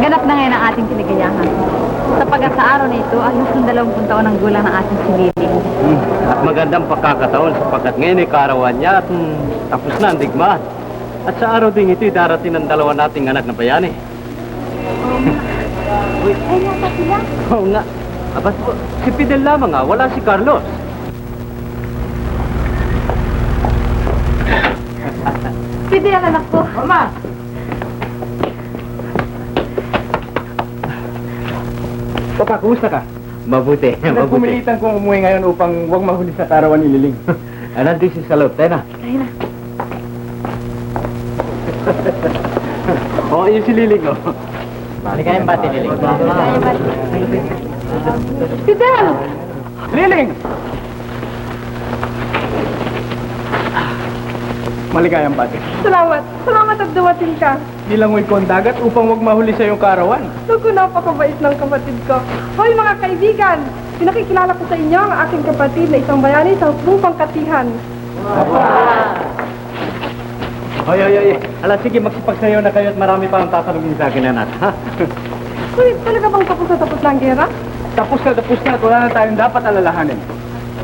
Ganap na ngayon ang ating kaligayahan. Sapagat sa araw na ito, alas ng 20 taon ang gulang ng ating si Liling. At magandang pagkakataon sapagkat ngayon ay kaarawan niya at tapos na ang digmaan. At sa araw din ito, darating ang dalawa nating anak na bayani. Ay, nasa sila? Oo nga. Aba, si Fidel lamang wala si Carlos. Fidel, anak ko. Mama! Papa, kumusta ka? Mabuti, mabuti. Nagpumilitan kong umuwi ngayon upang huwag mahuli sa karawan ni Liling. Nandito si Salot, tayo na. Tayo na. Oo, yun si Liling, oh. Maligayang bati, Liling. Fidel! Liling! Maligayang bati. Salamat. Salamat at dumating ka. Nilangoy ko ang dagat upang huwag mahuli sa iyong karawan. Naku, napakabait ng kapatid ko. Hoy mga kaibigan, pinakikilala ko sa inyo ang aking kapatid na isang bayani sa buong pangkatihan. Oy. Ala, sige, magsipagsayaw na kayo at marami pa ang tatanungin sa akin, anak. Ha? Uy, talaga bang tapos na tapos na ang gera? Tapos na at wala na tayong dapat alalahanin.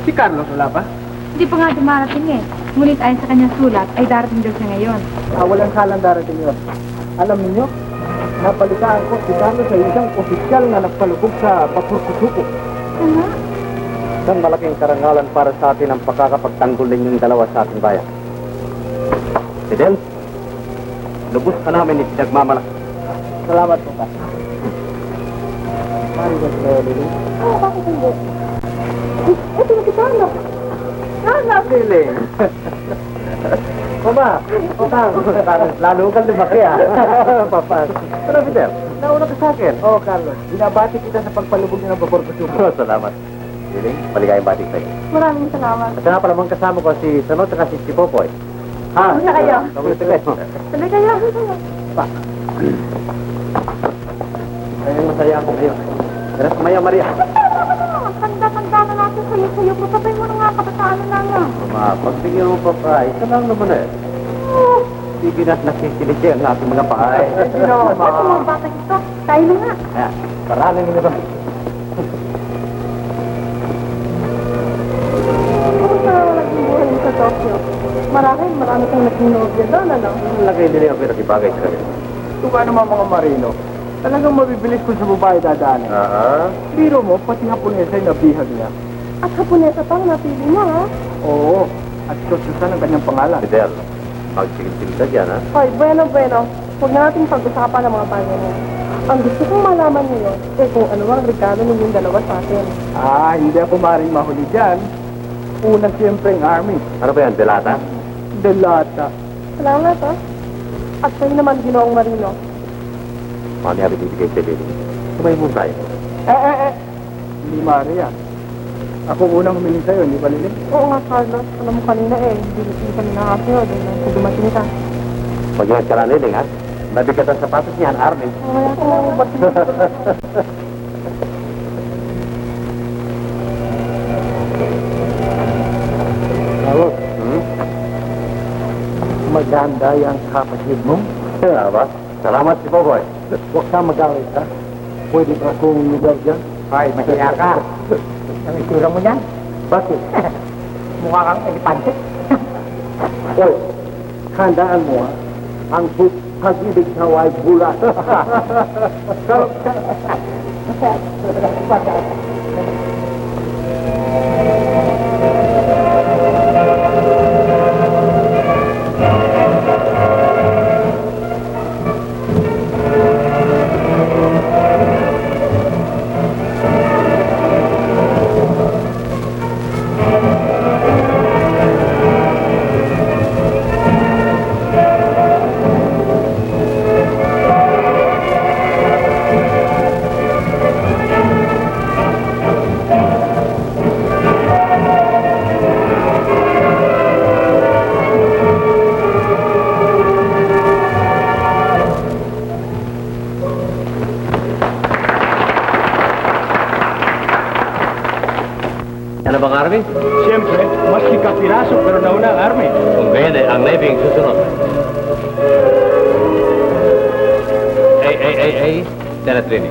Si Carlos, wala pa? Hindi pa nga dumarating eh. Ngunit ayon sa kanyang sulat, ay darating daw siya ngayon. Walang salang darating yun. Alam ninyo, napalitaan ko si Carlos sa isang opisyal na nagpalubog sa Papurkusuko. Ano? Isang malaking karangalan para sa atin ang pagkakapagtanggol ninyong dalawa sa ating bayan. Fidel, lubos ka namin ipinagmamalaki. Salamat po, pa. Marigas na yun, Liling. Oh, bakit hindi? Ito na si Carlos. Carlos! Liling. Papa, lalo kang lumaki, Papa. Ano, Fidel? Nauna ka sa akin. Oo, Carlos. Binabati kita sa pagpalubog niyo ng Papurkusuko. Salamat. Liling, maligayang batik sa'yo. Maraming salamat. At nga pala mong kasama ko si Sanot at si Popoy. Ha? Kamusta kayo? Kamusta kayo? Tuloy kayo. Ayun, masaya ako ngayon. Tara, Maya Maria. Tanda-tanda na natin sa'yo. Patapay mo na nga kabataan na nga. Mama, pagbigyan mo pa pa, isa lang naman eh. Sige na't nakikinig ang aking mga pahay. Ito mga batang ito. Tayo na nga. Ayan, paralan nyo na ba? Kumusta naging buhay mo sa Tokyo? Marami kang naging nobya doon, ano? Ang lagay nila yung pinakibagay sa kanila. Ito ka naman mga marino. Talagang mabibilis kung sa babae dadaanin. Biro mo, pati Haponesa yung nabihag niya. At Haponesa pa ang napili mo, ha? Oo, at Susan ang kanyang pangalan. Fidel, magsigil-sigil ka dyan, ha? Hoy, bueno. Huwag na natin pag-usapan ang mga bagay niya. Ang gusto kong malaman ngayon, kung ano ang regalo ninyong dalawa sa atin. Hindi ako maring mahuli dyan. Una siyempre ang army. Ano ba yan, Delata? Delata. Salamat, ha? At sa'yo naman, Ginoong Marino. Mami, habi bibigay sa Liling. Sumay mo tayo. Hindi Maria. Ako unang humingi sa'yo, hindi ba Liling? Oo nga, Carlos. Alam mo kanina hindi kami nakakasayo. Dahil dumating ka. Huwag yan ka lang, Liling, ha? Nabigat ang sapatos niya, ang army. Oo, ba't Carlos, maganda yung kapatid mo. Ba? Salamat si Popoy. Huwag ka magalit, ha? Pwede ba akong lugar dyan? Ay, mahiya ka. Ang itsura mo yan? Bakit? Mukha kang elepante. Oy, handaan mo, ha? Ang pag-ibig sa white bulat. Ano bang army? Siyempre, mas kapiraso pero nauna ang army. Kung ganyan ang Navy ang susunod. Ay. Janet Rini.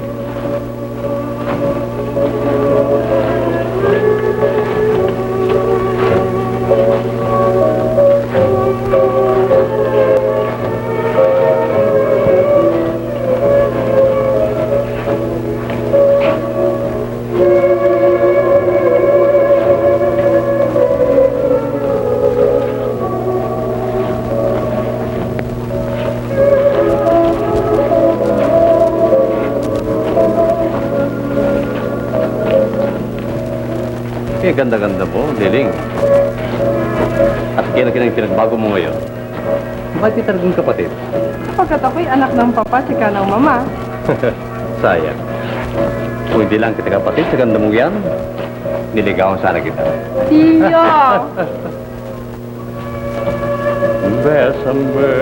Eh, ganda-ganda mo, Liling. At kailan yung pinagbago mo ngayon? Bakit di talagang kapatid? Pagkat ako'y anak ng papa, sika ng mama. Sayang. Kung hindi lang kita kapatid sa ganda mong yan, niligawan sana kita. Tiyo! Bésame,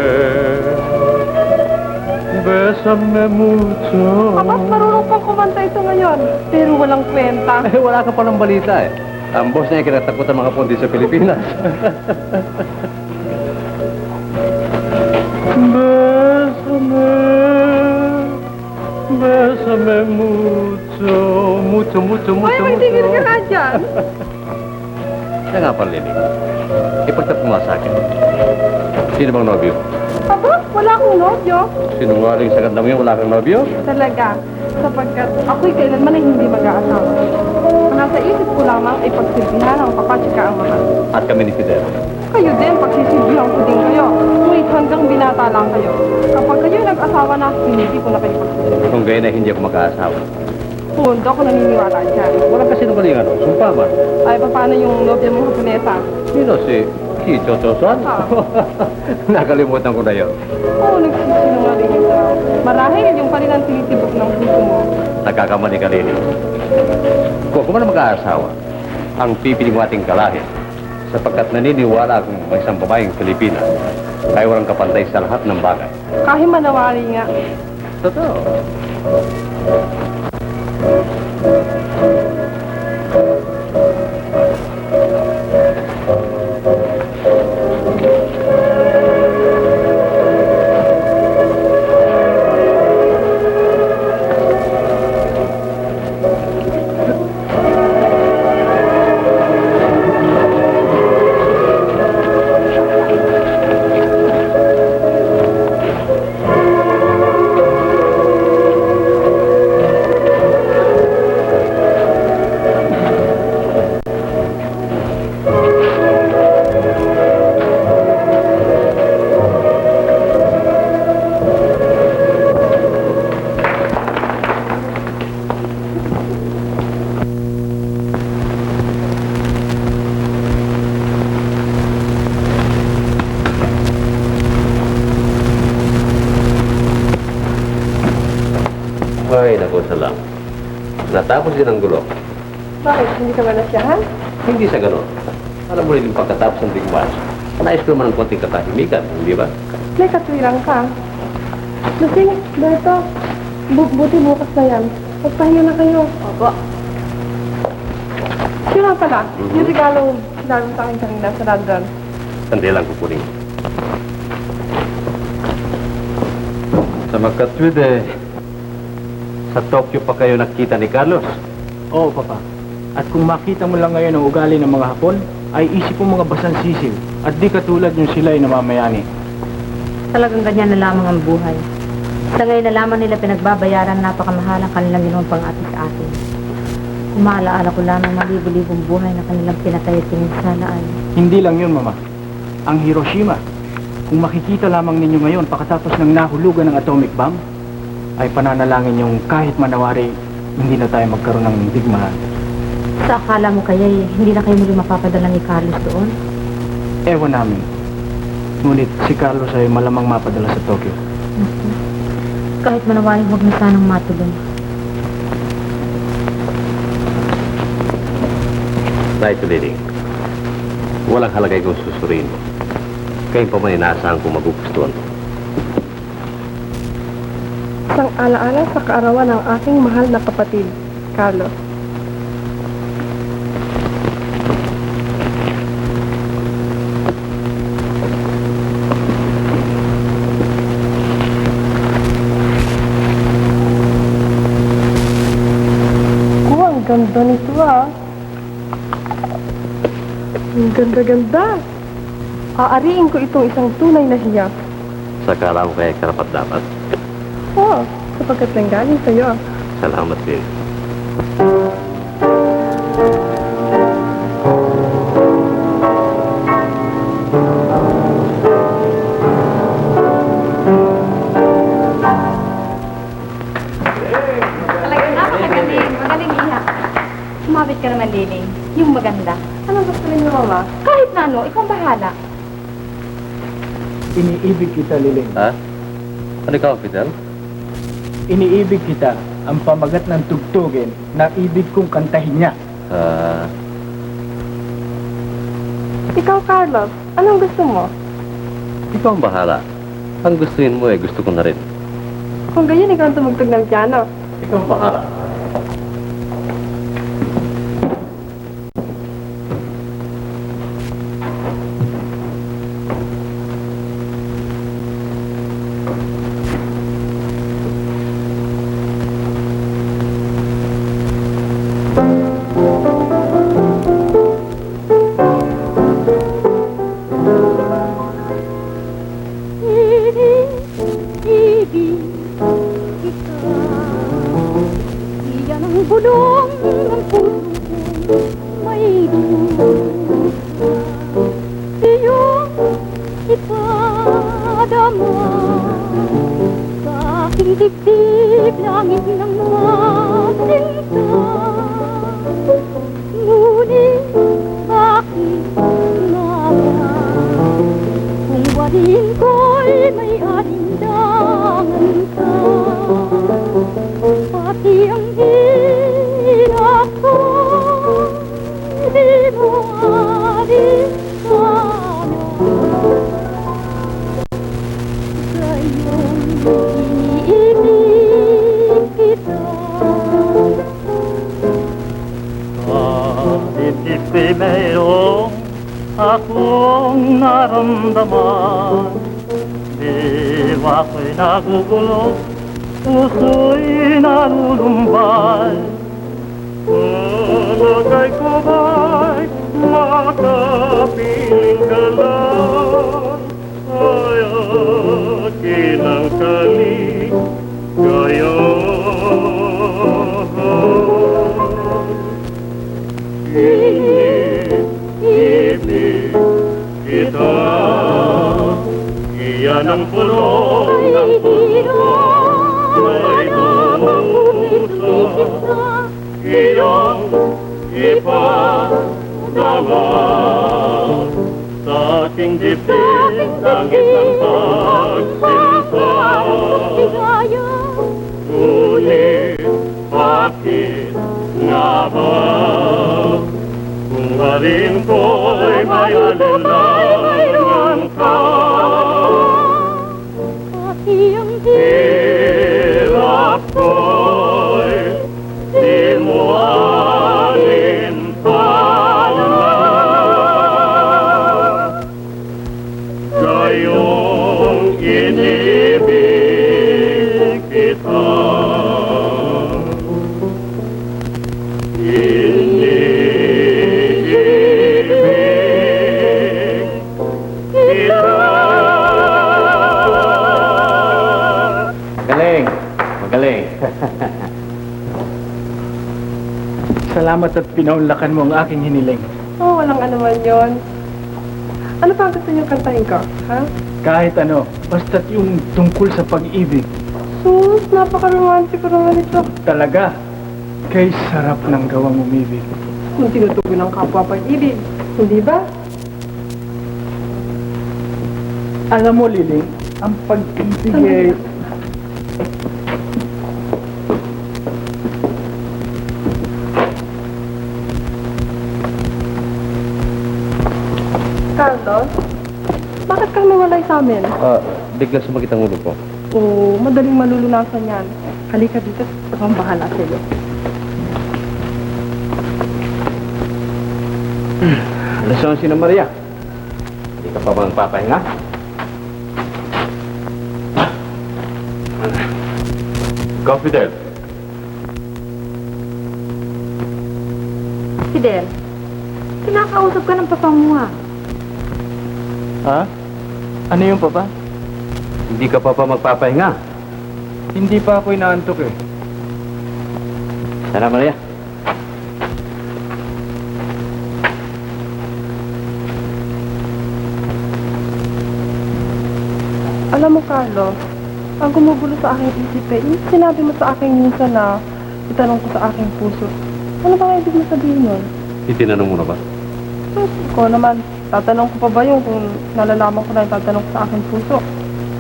bésame mucho. Papas, marunong pang kumanta ito ngayon. Pero walang kwenta. Eh, wala ka palang balita eh. Ang boss niya kinatakot ang mga pundi sa Pilipinas. Bésame, bésame mucho, mucho, mucho, Ay, mucho, may mucho. tigil ka na dyan. Kaya nga pala, Liling. Ipagtat mo nga sa akin. Sino bang nobyo? Papa, wala akong nobyo. Sinungaling sa ganda mo yun, wala kang nobyo? Talaga, sapagkat ako'y kailanman ay hindi mag-aasawa. Ang nasa isip ko lamang ay pagsilbihan ng papa tsaka ang mama. At kami ni Fidel. Kayo din, pagsisilbihan ko din kayo. Ngunit hanggang binata lang kayo. Kapag kayo nag-asawa na, hindi ko na kayo pagsisilbihan. Kung gayon ay hindi ako makaasawa. Pundo ako naniniwala dyan. Wala kasi nung galing ano, sumpaman. Ay, paano yung nobya mong Haponesa? Sino si Chicho Chosan? Ah. Nakalimutan ko na yun. Oo, nagsisinungaling yun daw. Marahil yung pa rin ang tinitibok ng puso mo. Nagkakamali ka, Lili. Kung ako man ang mag-aasawa, ang pipili mo ating kalahi, sapagkat naniniwala akong may isang babaeng Pilipina, kaya walang kapantay sa lahat ng bagay. Kahit manawari nga. Totoo. Ay, naku, salam. Natapos din ang gulo. Bakit? Hindi ka ba nasyahan? Hindi sa ganon. Alam mo rin yung pagkatapos ng digmas. Nais ko naman ng konting katahimikan, hindi ba? May katwiran ka. Lasing, Berto. Buti bukas na yan. Magpahinga na kayo. Opo. Siya nga pala. Yung regalo sinabi sa akin kanina sa London. Sandali lang kukunin. Sa magkatwid eh, sa Tokyo pa kayo nakita ni Carlos. Oo, Papa. At kung makita mo lang ngayon ang ugali ng mga Hapon, ay isip mo mga basang sisil at di katulad yung sila ay namamayani. Talagang ganyan na lamang ang buhay. Sa ngayon na lamang nila pinagbabayaran napakamahal ang kanilang ginawang pang-ati sa atin. Kung maalaala ko lamang malibu-libong buhay na kanilang pinatay at pinagsalaan. Hindi lang yun, Mama. Ang Hiroshima, kung makikita lamang ninyo ngayon pakatapos ng nahulugan ng atomic bomb, ay pananalangin yung kahit manawari, hindi na tayo magkaroon ng digmaan. Sa akala mo kaya hindi na kayo muli mapapadala ni Carlos doon? Ewan namin. Ngunit si Carlos ay malamang mapadala sa Tokyo. Kahit manawari, huwag na sanang matuloy. Right, Liling. Walang halagay kung susuriin mo. Kayo pa man inaasahan kung magugustuhan mo. Isang alaala sa kaarawan ng aking mahal na kapatid, Carlos. ganda nito ah. Ang ganda-ganda. Aariin ko itong isang tunay na hiya. Sa kala mo kaya karapat dapat. Oo, sapagkat lang galing sa'yo. Salamat din. Talagang napakagaling. Magaling, Iha. Sumabit ka naman, Liling. Yung maganda. Anong gusto ninyo, Mama? Kahit na ano, ikaw bahala. Iniibig kita, Liling. Ha? Ano ikaw, Fidel? Iniibig kita ang pamagat ng tugtugin na ibig kong kantahin niya. Ikaw, Carlos, anong gusto mo? Ikaw ang bahala. Ang gustuin mo gusto ko na rin. Kung ganyan, ikaw ang tumugtog ng piano. Ikaw ang bahala. Iyan ang bulong ng puso may dusa. Iyong ipadama sa aking dibdib, langit ng masinta. Ngunit bakit nga ba kung walin ko'y may alindangan ka? Pati ang hirap ko, di mo alisana. Gayong iniibig kita. Kahit ito'y mayroong akong naramdaman, diwa ko'y nagugulo, puso'y nalulumbay. Palagay ko ba'y makapiling ka lang, ay akin ang kaligayahan. Iniibig kita, iyan ang pulong ng puso may dusa. Iyong ipadama sa aking dibdib, langit ng pagsinta. Ngunit bakit nga ba kung alin ko'y may alinlangan ka? Pati ang Hirap ko'y di mo alintalan. Gayong inibig kita. Magaling. Magaling. Salamat at pinaunlakan mo ang aking hiniling. Oh, walang anuman yon. Ano pa ang gusto niyong kantahin ko, ha? Kahit ano, basta't yung tungkol sa pag-ibig. Sus, napaka-romantiko naman ito. Talaga, kay sarap ng gawang umibig. Kung tinutugon ng kapwa pag-ibig, hindi ba? Alam mo, Liling, ang pag-ibig ay... Carlos, bakit kang nawalay sa amin? Bigla sumakit ang ulo ko. Oo, madaling malulunasan yan. Halika dito, akong bahala sa'yo. Alas 11 na, Maria. Hindi ka pa ba nagpapahinga? Ikaw, Fidel. Fidel, kinakausap ka ng papa mo ah. Ha? Ano yung papa? Hindi ka pa magpapahinga. Hindi pa ako inaantok eh. Sana Maria. Alam mo, Carlos, ang gumugulo sa aking isip eh, yung sinabi mo sa akin minsan na itanong ko sa aking puso. Ano ba ang ibig mo sabihin nun? Itinanong mo na ba? Ko naman, tatanong ko pa ba yun kung nalalaman ko na yung tatanong ko sa aking puso?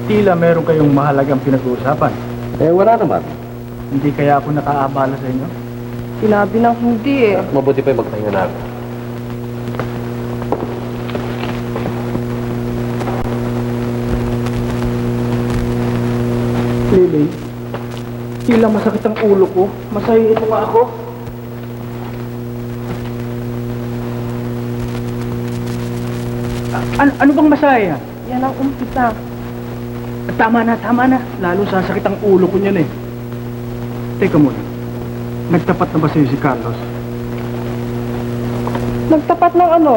Tila meron kayong mahalagang pinag-uusapan. Eh, wala naman. Hindi kaya ako nakaabala sa inyo? Sinabi ng hindi eh. Mabuti pa yung magpahinga na ako. Lily, tila masakit ang ulo ko. Masahihin mo nga ako. Ano bang masaya? Yan ang umpisa. Tama na. Lalo sasakit ang ulo ko niyan eh. Teka muna. Nagtapat na ba sa'yo si Carlos? Nagtapat ng ano?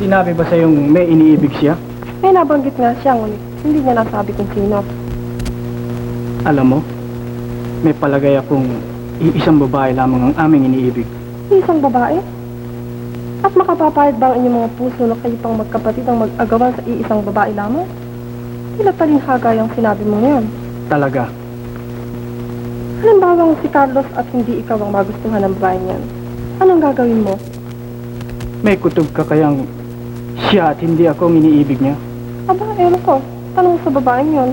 Sinabi ba sa'yong may iniibig siya? May nabanggit nga siya, ngunit hindi niya nasabi kung sino. Alam mo, may palagay akong iisang babae lamang ang aming iniibig. Isang babae? At makapapayag ba ang inyong mga puso na kayo pang magkapatid ang mag-agawan sa iisang babae lamang? Tila talinghaga yung sinabi mo ngayon. Talaga. Halimbawa si Carlos at hindi ikaw ang magustuhan ng babae niyan. Anong gagawin mo? May kutob ka kayang siya at hindi ako ang iniibig niya? Aba, ewan ko. Tanong mo sa babaeng yon.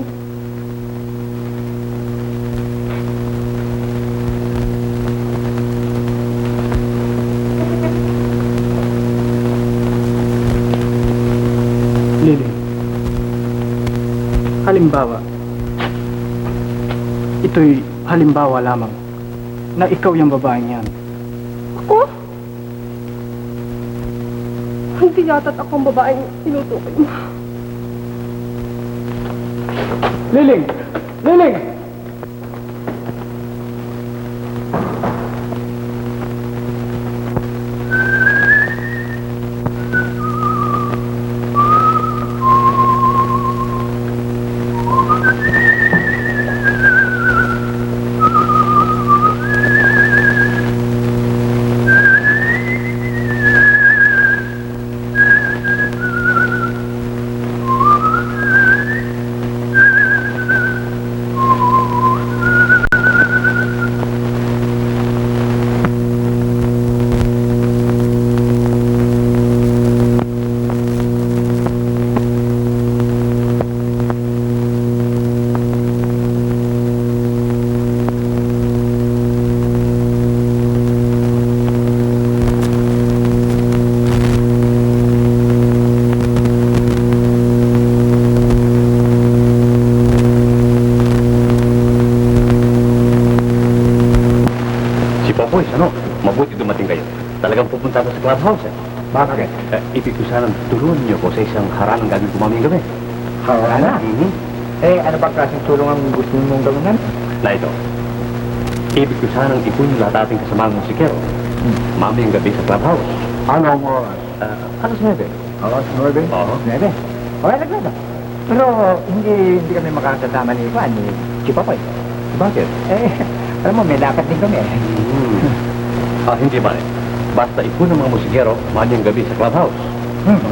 Lily, halimbawa, ito'y halimbawa lamang na ikaw yung babaeng yan. Ako? Hindi yata't akong babaeng tinutukoy mo. Liling! Liling! Boys, ano? Mabuti dumating kayo. Talagang pupunta ako sa clubhouse eh. Bakit? Ibig ko sanang tulungan niyo ko sa isang haranang gagawin ko mamayang gabi. Harana? Mhm. Eh, ano ba klaseng tulong ang gusto mong gawin? Na ito. Ibig ko sanang ipon yung lahat ating kasamaang musikero. Mamayang gabi sa clubhouse. Ano mo? Alas 9. Alas 9? Oo. 9? Okay, naglaga. Pero hindi kami makakasama ni Juan, ni Chipapoy. Bakit? Eh, alam mo, may lakad din kami eh. Hindi ba eh. Basta ipon ng mga musikero mamayang gabi sa clubhouse.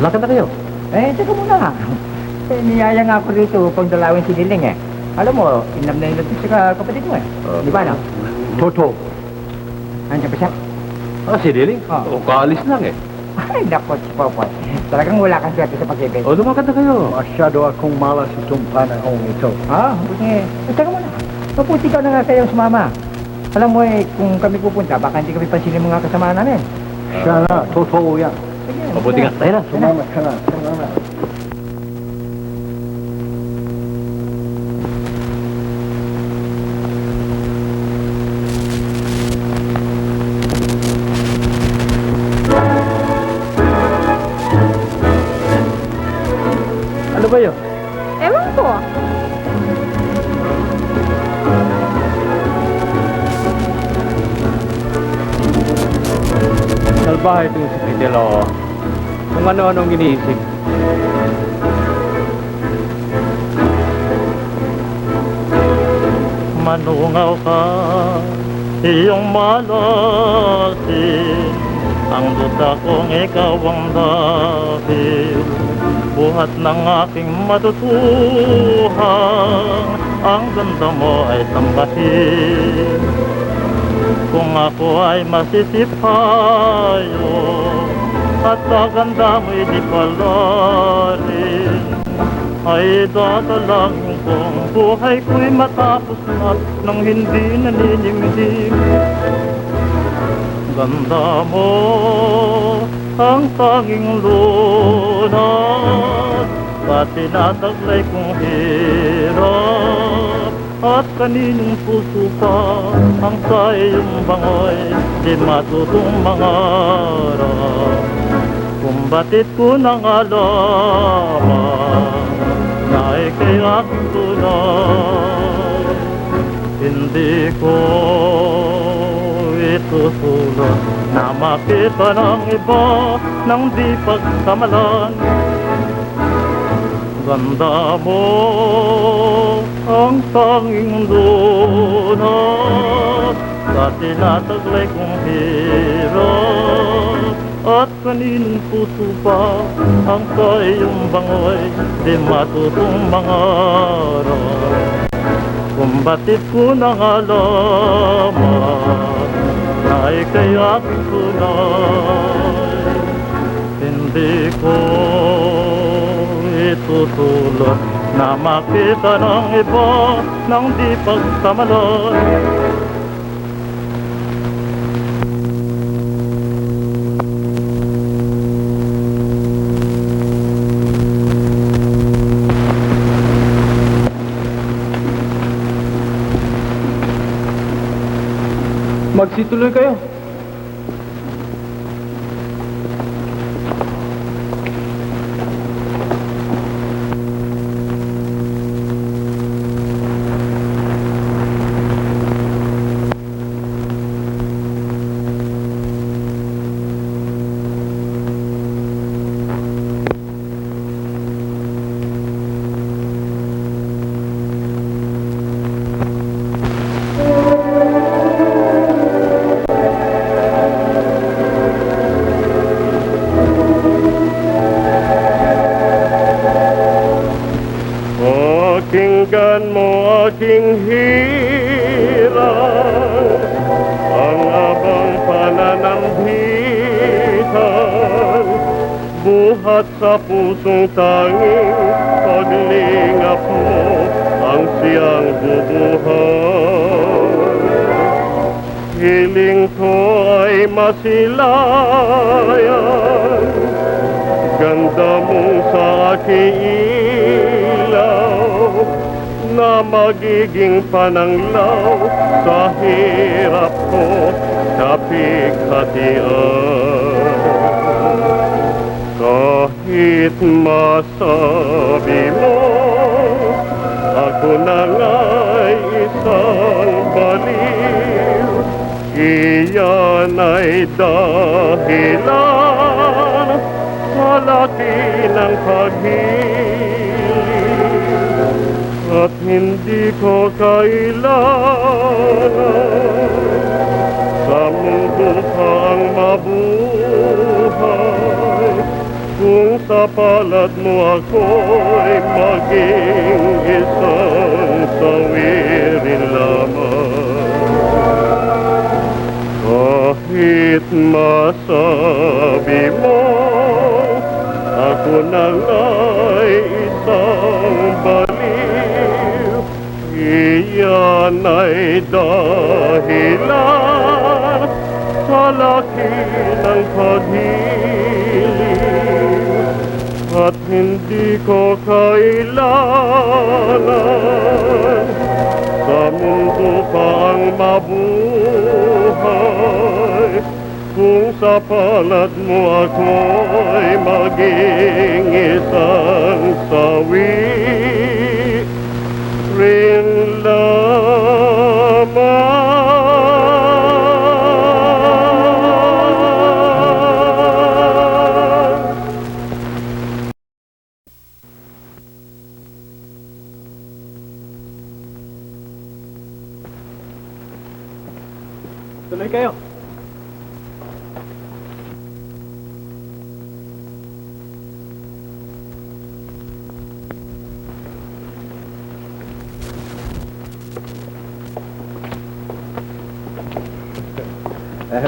Lakad na kayo. Eh, teka muna. Eh, niyaya nga ako rito pag dalawin si Liling eh. Alam mo, inam na inam sa kapatid mo eh. Di ba no? Toto. Andiyan pa siya? Si Liling? Oo. Kaalis lang eh. Ay, naku, Chipapoy. Talagang wala kang swerte sa pag-ibig. Lumakad na kayo. Masyado akong malas itong panahong ito. Buti. Teka muna. Maputi ka na nga kayong sumama. Alam mo eh, kung kami pupunta, baka hindi kami pansinin mga kasama namin. Siya na, totoo yan. Sige, Mabuti nga. Tayo na. Sumama ka na, sumama. Ano ba yun? Ewan ko. bahay dun sa Pitilo. Kung ano-anong iniisip. Manungaw ka, iyong malasin. Ang duda kong ikaw ang dahil buhat ng aking matutuhan. Ang ganda mo ay tambahin. Kung ako ay masisipayo at sa ganda mo'y di palarin, ay dadalangin kong buhay ko'y matapos na nang hindi naninimdim. Ganda mo ang tanging lunas sa tinataglay kong hirap. At kaninong puso pa ang sa iyong bangoy di matutong mangarap. Kung batit ko nang alaman na ika'y aking tunay, hindi ko itusulot na makita ng iba nang di pagsamalan. Ganda mo ang tanging lunas sa tinataglay kong hirap. At kaninong puso pa ang sa iyong bangoy di matutong mangarap. Kung batit ko nang alaman na ika'y aking tunay, hindi ko itutulot na makita ng iba nang di pagsamalan. Magsituloy kayo. Pakinggan mo aking hirap, ang abang pananambitan, buhat sa pusong tanging paglingap mo ang siyang bubuhay. Hiling ko ay masilayan, ganda mong sa aking ilaw, na magiging pananglaw sa hirap ko sa pighatian. Kahit masabi mo ako na nga'y isang baliw, iyan ay dahilan sa laki ng pag-ibig. At hindi ko kailangan sa mundo pang mabuhay, kung sa palad mo ako'y maging isang sawirin lamang. Kahit masabi mo ako na nga'y isang baliw, iyan ay dahilan sa laki ng pag-ibig. At hindi ko kailangan sa mundo pa ang mabuhay, kung sa palad mo ako'y maging isang sawirin lamang. Tuloy kayo.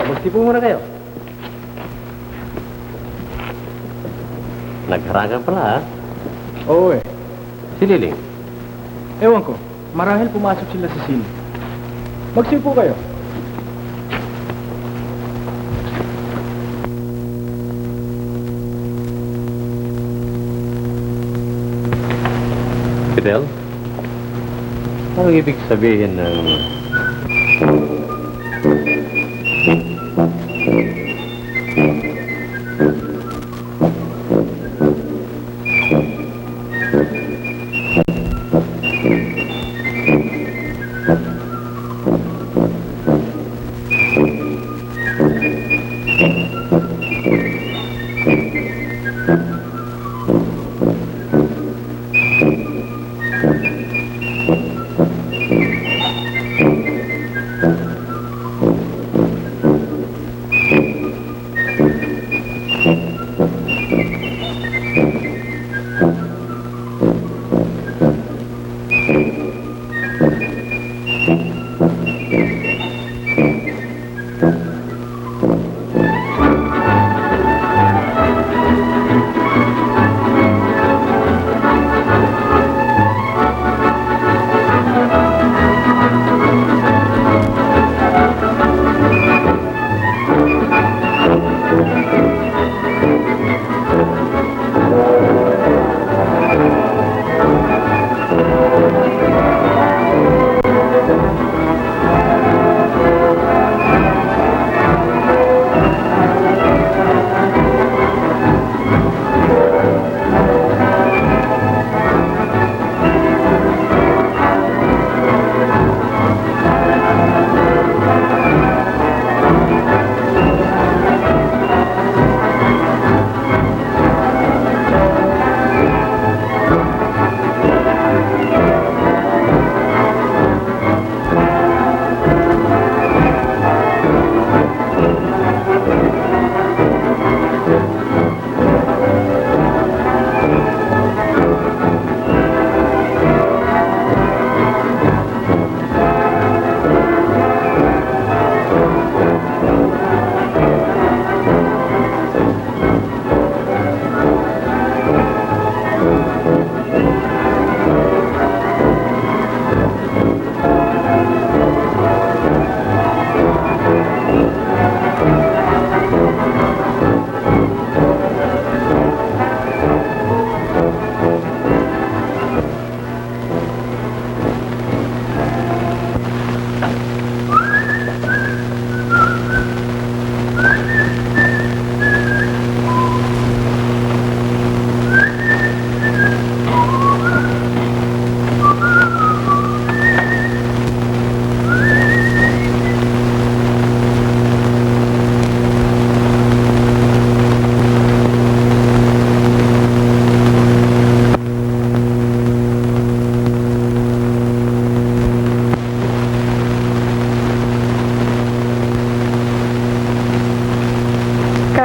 Magsipo muna kayo. Nagharangan pala, ha? Oo eh. Si Liling. Ewan ko. Marahil pumasok sila sa sine. Magsipo kayo. Fidel? Anong ibig sabihin ng...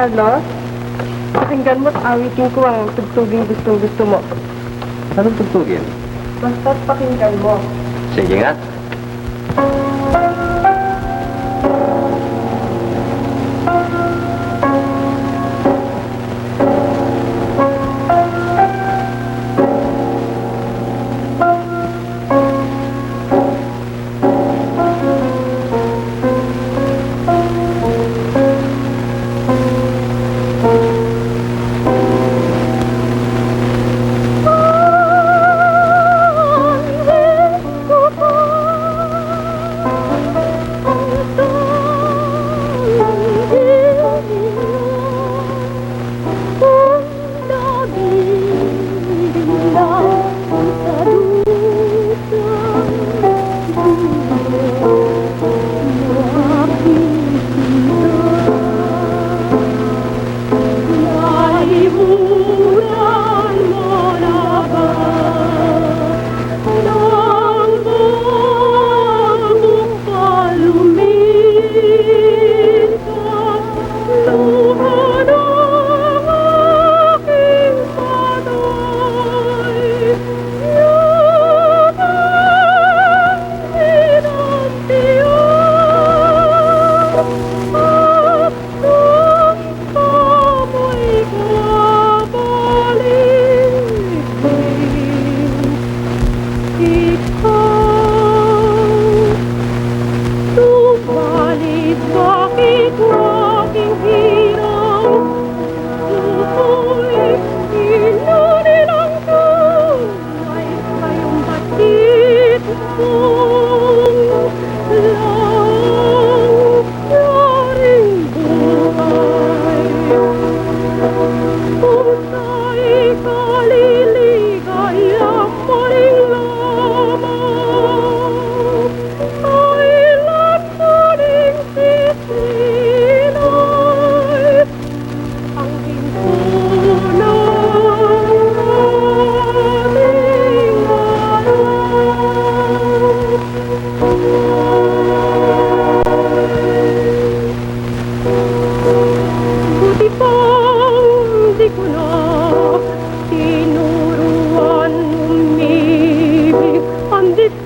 Carlos, pakinggan mo at awitin ko ang tugtuging gustong-gusto mo. Anong tugtugin? Basta't pakinggan mo. Sige nga.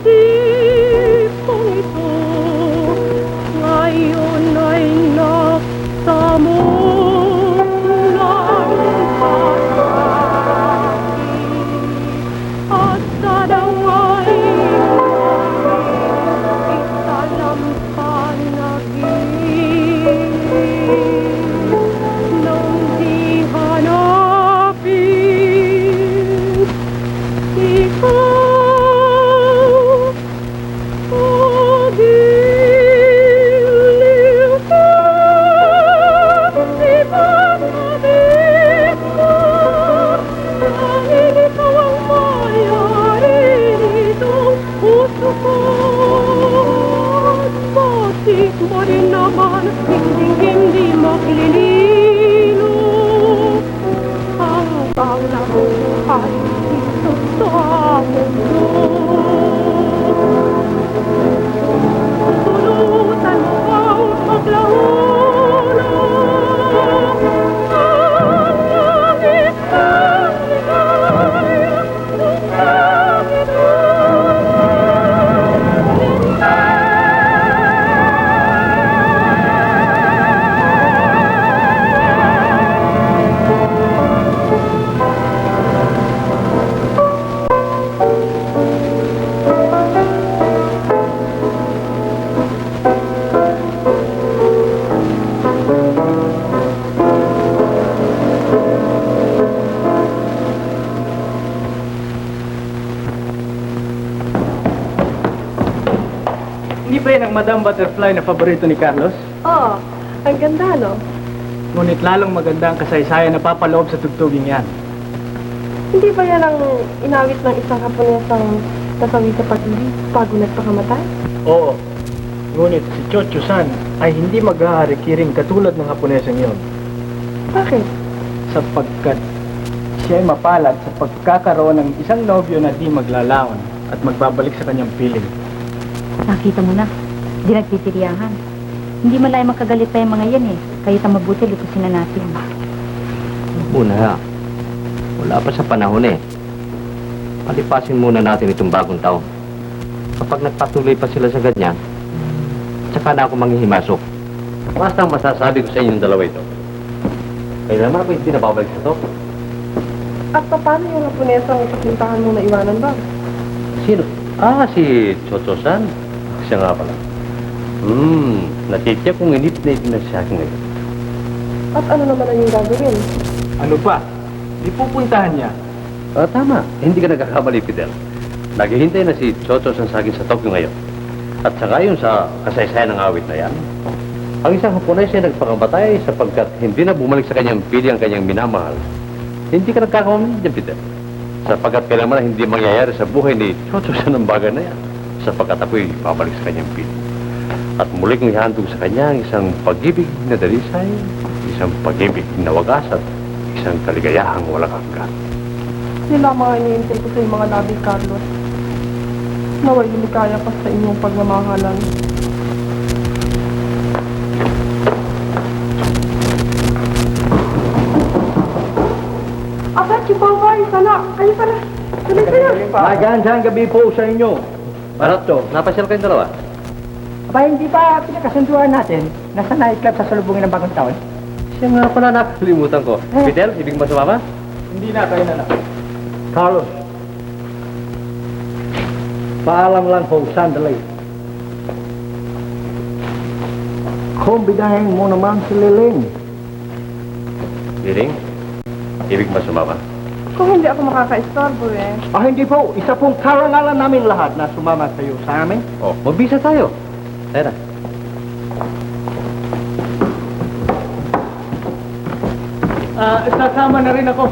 sipong ito ngayon ay naktamo ng pag-ibig at sana'y italampanaginip nang di hanapin ikaw. Pag-ibig ko, di ba sabihin ko, dahil ikaw ang mayari nitong puso ko. Bakit mo rin naman hindi makililino hanggang nabuhay dito sa mundo. Pulutan mo ang paglahula ang langit ng ligaya nung langit Hindi ba yan ang Madam Butterfly na paborito ni Carlos? Oh, ang ganda, no? Ngunit lalong maganda ang kasaysayan na papaloob sa tugtuging yan. Hindi ba yan ang inawit ng isang Haponesang nasawi sa pag-ibig bago nagpakamatay? Oo. Ngunit si Chocho-san ay hindi maghaharikiring katulad ng Haponesang yon. Bakit? Sapagkat siya ay mapalad sa pagkakaroon ng isang nobyo na di maglalaon at magbabalik sa kanyang piling. Nakita mo na, di nagtitiriyahan. Hindi malay makagalit pa yung mga yan eh. Kaya't ang mabuti, lutusin na natin. Muna ha. Wala pa sa panahon eh. Palipasin muna natin itong bagong taon. Kapag nagpatuloy pa sila sa ganyan, tsaka na ako manghihimasok. Basta ang masasabi ko sa inyong dalawa ito. Kaya naman ako hindi nababalik sa to. At paano yung Haponesang kapuntahan mo na iwanan ba? Sino? Si Chocho-san. Siya nga pala. Natitiyak kong inip na siya akin ngayon. At ano naman ang yung gagawin? Ano pa? Di pupuntahan niya. Tama. Hindi ka nagkakamali, Fidel. Naghihintay na si Chocho-san sa akin sa Tokyo ngayon. At saka yun sa kasaysayan ng awit na yan, ang isang Hapones ay nagpakamatay sapagkat hindi na bumalik sa kanyang pili ang kanyang minamahal. Hindi ka nagkakamali dyan, Fidel. Sapagkat kailangan na hindi mangyayari sa buhay ni Chocho-san ang bagay na yan. Sapagkat ako'y babalik sa kanyang pili. At muli kong ihandog sa kanya ang isang pag-ibig na dalisay, isang pag-ibig na wagas at isang kaligayahang walang hanggan. Yun lamang ang iniintay ko sa iyong mga labi, Carlos. Naway lumikaya pa sa inyong pagmamahalan. Aba, Chipaway, sana. Kayo pala. Tuloy kayo. Magandang gabi po sa inyo. Barato, napasyal kayong dalawa. Aba, hindi pa pinakasunduan natin. Nasa nightclub sa salubungin ng bagong taon. Siya nga pala nakalimutan ko. Fidel, ibig mo sumama? Hindi na, kayo na lang. Carlos, paalam lang po, sandali. Kumbidahin mo naman si Liling. Biring, ibig mo sumama? Kung hindi ako makaka-istorbo eh. Hindi po, isa pong karangalan namin lahat na sumama sa iyo sa amin. Magbisa tayo. Tayo na. Sasama na rin ako.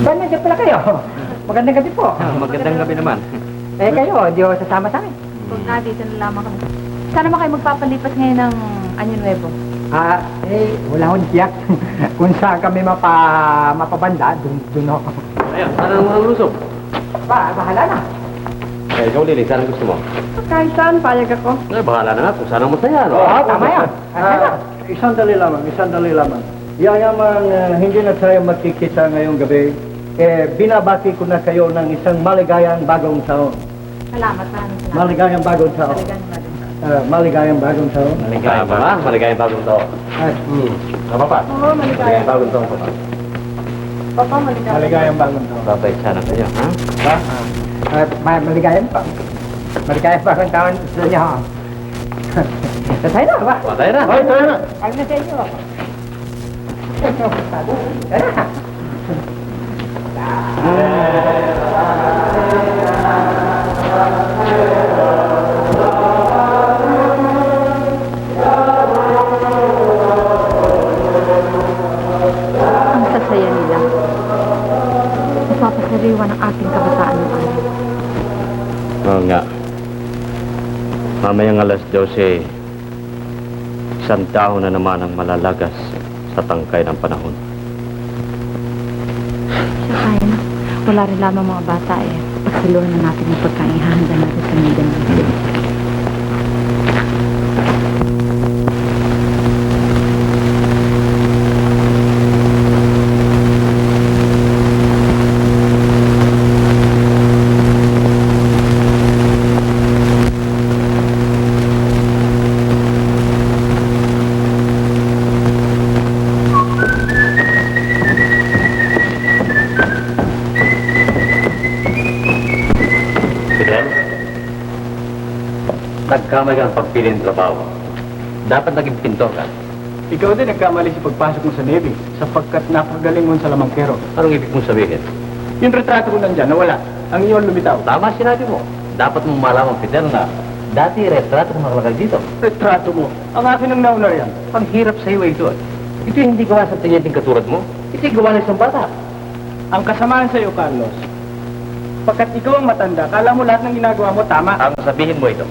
Ba, nandiyan pala kayo? Magandang gabi po. Magandang gabi naman. Eh kayo, di ako sasama sa amin. Huwag na, dito na lamang kami. Sana ba kayo magpapalipas ngayon ng Anyo Nuevo? Wala akong tiyak. Kung saan kami mapabanda, dun ako. Ayan, saan ang mga lusog? Bahala na. Eh, ikaw, Liling, saan ang gusto mo? Kahit saan, payag ako. Eh, bahala na nga kung saan ang masaya, no? Oo, tama yan. Isang dali lamang. Yayamang hindi na tayo magkikita ngayong gabi, binabati ko na kayo ng isang maligayang bagong taon. Salamat, maraming salamat. Maligayang bagong taon. Maligayang bagong taon. Maligaya ba? Maligayang bagong taon. Ano pa? Oo, maligaya. Maligayang bagong taon pa ba? Papa, maligaya. Maligayang bagong taon. Babay sana kayo, ha? Maligayang pa. Maligayang pa ang taon sa inyo. Tatay na, ba? Patay na. Ay, tayo na. Ang na sa inyo. Ang sasaya nila. Napapasariwa ng ating kabataan ng araw. Oo nga. Mamayang alas 12, isang tao na naman ang malalagas sa tangkay ng panahon. Sakay na. Wala rin lamang mga bata eh. Pagsaluhan na natin ang pagkain hahanda natin sa midang. Fidel, nagkamay ka ng pagpili ng trabaho. Dapat naging pintor ka. Ikaw din nagkamali sa pagpasok mo sa Navy sapagkat napagaling mo sa lamangkero. Anong ibig mong sabihin? Yung retrato ko nandyan, nawala. Ang iyon lumitaw. Tama sinabi mo. Dapat mong malaman, Fidel, na dati retrato kong nakalagay dito. Retrato mo. Ang akin ang nauna yan. Ang hirap sa iyo ito. Ito yung hindi gawa sa tinyenting katulad mo. Ito yung gawa ng isang bata. Ang kasamaan sa iyo, Carlos. Pagkat ikaw ang matanda, kala mo lahat ng ginagawa mo tama. Ang sabihin mo ito,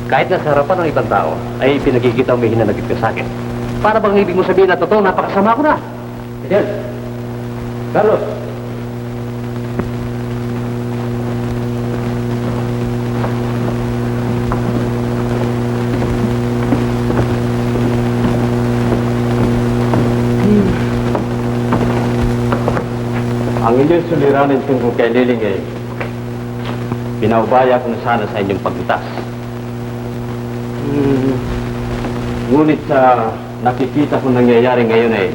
kahit nasa harapan ng ibang tao, ay pinagkikita may hinanagit ka sa akin. Para bang ibig mo sabihin na totoo, napakasama ko na. Fidel, Carlos, ang inyong suliranin tungkol kay Liling ay pinaubaya ko na sana sa inyong paglutas. Ngunit sa nakikita ko nangyayari ngayon ay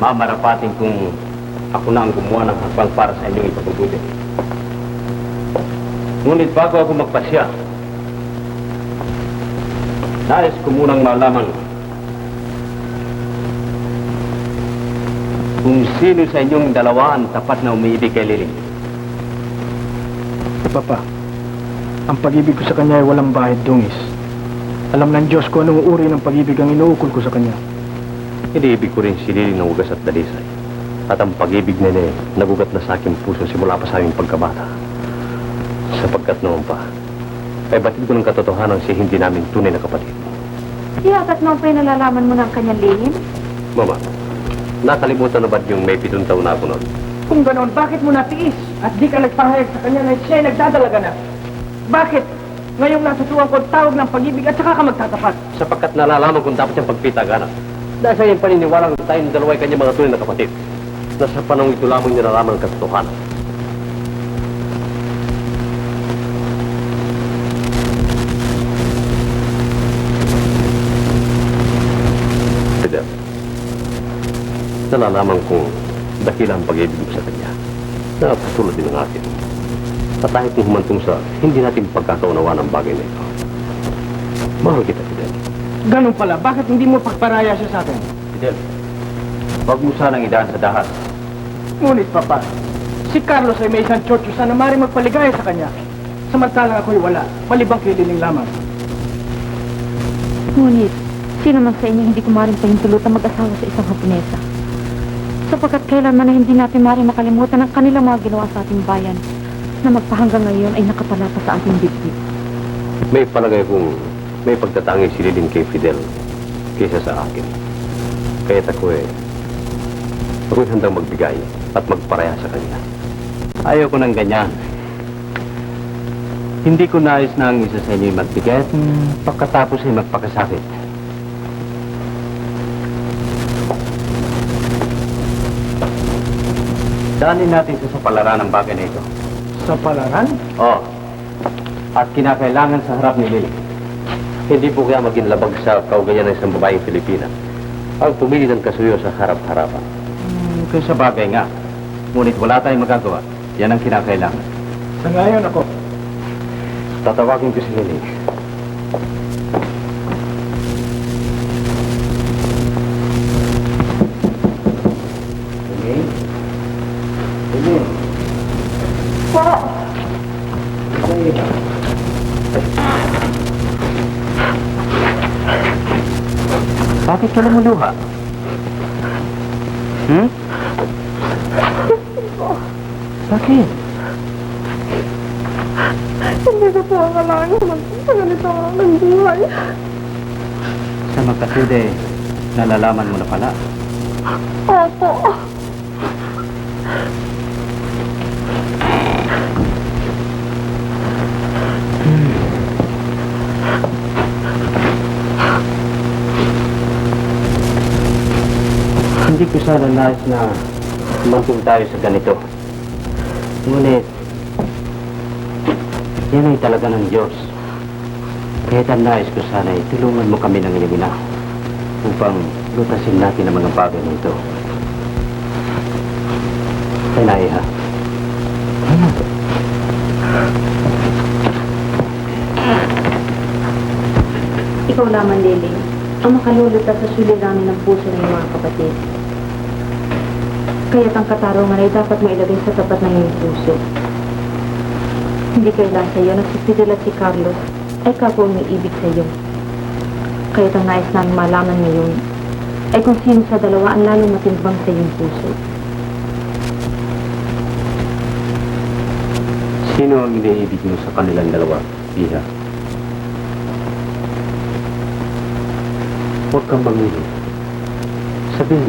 mamarapating kung ako na ang gumawa ng hakbang para sa inyong ipagbubuti. Ngunit bago ako magpasya, nais ko munang malaman kung sino sa inyong dalawa ang tapat na umiibig kay Liling. Papa, ang pag-ibig ko sa kanya ay walang bahid dungis. Alam ng Diyos ko anong uri ng pag-ibig ang inuukol ko sa kanya. Iniibig ko rin si Liling ng ugas at dalisay. At ang pag-ibig nila nagugat na sa aking puso simula pa sa aming pagkabata. Sapagkat noon pa, ay batid ko ng katotohanan si hindi namin tunay na kapatid. Iyakat mo pa nalalaman mo ng kanyang lihim? Mama, nakalimutan na ba't yung may 7 taon na ako noon? Kung ganoon, bakit mo natiis? At di ka nagpahayag sa kanya na siya ay nagdadalaga na? Bakit? Ngayong natutuwa ko tawag ng pag-ibig at saka ka magtatapat. Sapagkat nalalaman kung dapat siyang pagpitaganan. Dahil sa iyong paniniwalang tayong dalawa ay kanyang mga tunay na kapatid. Na sa panahon ito lamang niya nalaman ang katotohanan. Fidel, nalalaman kong dakila ang pag-ibig mo sa kanya. Na katulad din ng atin. At kahit kung humantong sa hindi natin pagkakaunawa ng bagay na ito. Mahal kita, Fidel. Ganun pala, bakit hindi mo pagparaya siya sa akin? Fidel, huwag mo sanang idaan sa dahas. Ngunit, Papa, si Carlos ay may isang tsortyosa na maaaring magpaligaya sa kanya. Samantalang ako'y wala, malibang kay Liling lamang. Ngunit, sino man sa inyo hindi ko maaaring pahintulutan mag-asawa sa isang Haponesa? Sapagkat kailanman na hindi natin maaaring makalimutan ang kanilang mga ginawa sa ating bayan na magpahanggang ngayon ay nakapalapa sa ating dibdib. May palagay kong may pagtatangi si Liling kay Fidel kaysa sa akin. Kaya't ako'y handang magbigay at magpareha sa kanya. Ayaw ko ng ganyan. Hindi ko nais na ang isa sa inyo ay magbigat pagkatapos ay magpakasakit. Daanin natin sa palaran ang bagay na ito. Sa palaran? Oo. At kinakailangan sa harap ni Lily. Hindi po kaya maging labag sa kaugayan ng isang babaeng Pilipina ang pumili ng kasuyo sa harap-harapan. Kaya sa bagay nga. Ngunit wala tayong magagawa. Yan ang kinakailangan. Sa ngayon ako. Tatawagin ko si Lily. Lily? Lily? Bakit ka lumuluha? Bakit? Hindi ko po akalain naman sa ganito ang buhay. Sa magkasude, nalalaman mo na pala. Opo. Hindi ko sana nais na umangking tayo sa ganito. Ngunit, yan ay talaga ng Diyos. Kaya't ang nais ko sana ay tulungan mo kami ng iyong ina upang lutasin natin ang mga bagay nito. Kaya ha? Ikaw lamang, Lily, ang makalulutas sa suliranin ng puso ng iyong mga kapatid. Kaya't ang katarungan ay dapat mailagay sa tapat ng iyong puso. Hindi kailan sa iyo na si Fidel at si Carlos ay kapwa umiibig sa iyo. Kaya't ang nais namin malaman ngayon ay kung sino sa dalawa ang lalong matimbang sa iyong puso. Sino ang iniibig mo sa kanilang dalawa, Iha? Huwag kang mangili. Sabihin.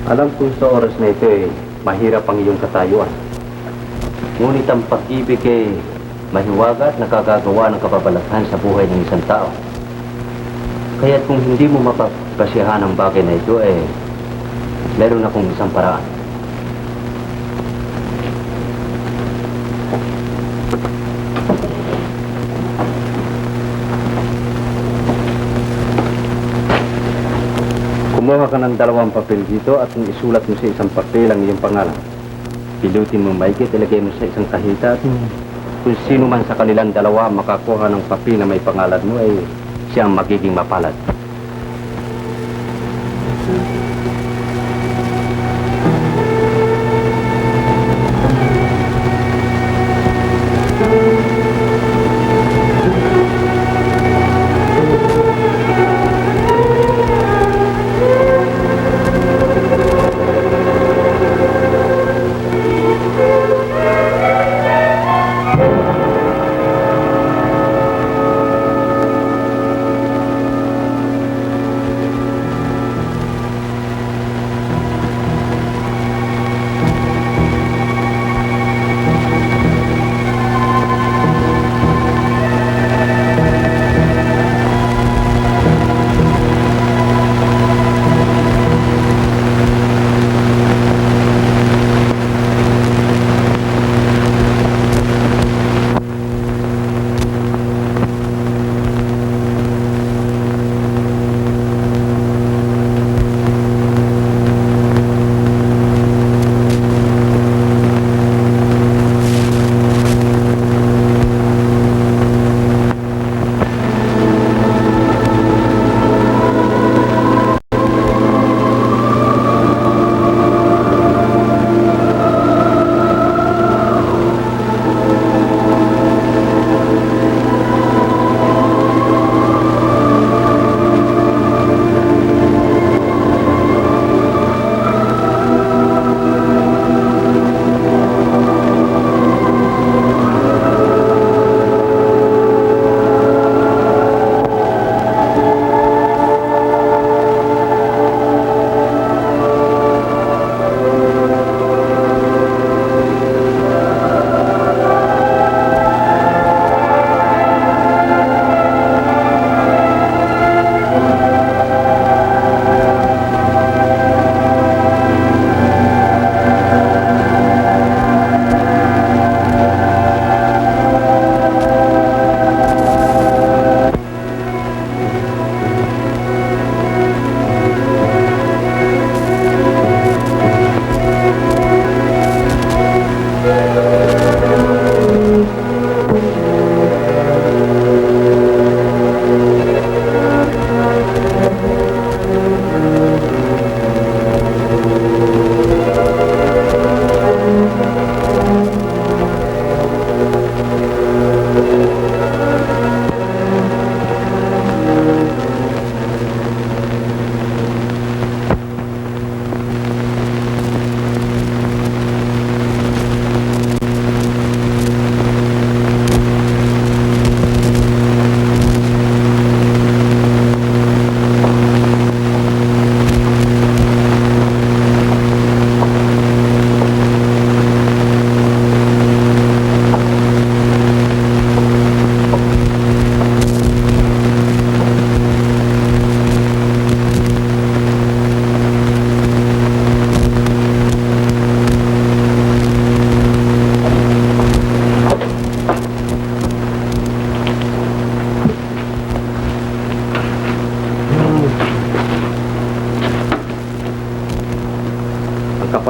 Alam kong sa oras na ito mahirap ang iyong katayuan. Ngunit ang pag-ibig mahiwaga at nakagagawa ng kababalaghan sa buhay ng isang tao. Kaya't kung hindi mo mapapasiyahan ang bagay na ito, meron akong isang paraan. Kumuha ka ng 2 papel dito at isulat mo sa isang papel ang iyong pangalan. Pilutin mo maigit, ilagay mo sa isang kahita at kung sino man sa kanilang dalawa makakuha ng papel na may pangalan mo siya ang magiging mapalad.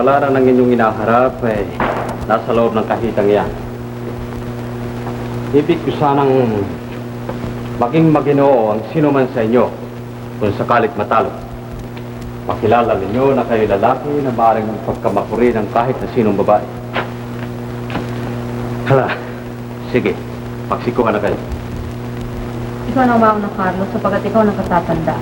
kapalaran ng inyong inaharap ay nasa loob ng kahitang yan. Ibig ko sanang maging maginoo ang sino man sa inyo kung sakalit matalo. Pakilala ninyo na kayo lalaki na maaaring pagkamakuri ng kahit na sinong babae. Hala, sige, pagsikuhan na kayo. Ikaw na mauna, Carlos, sapagat ikaw ang katatanda.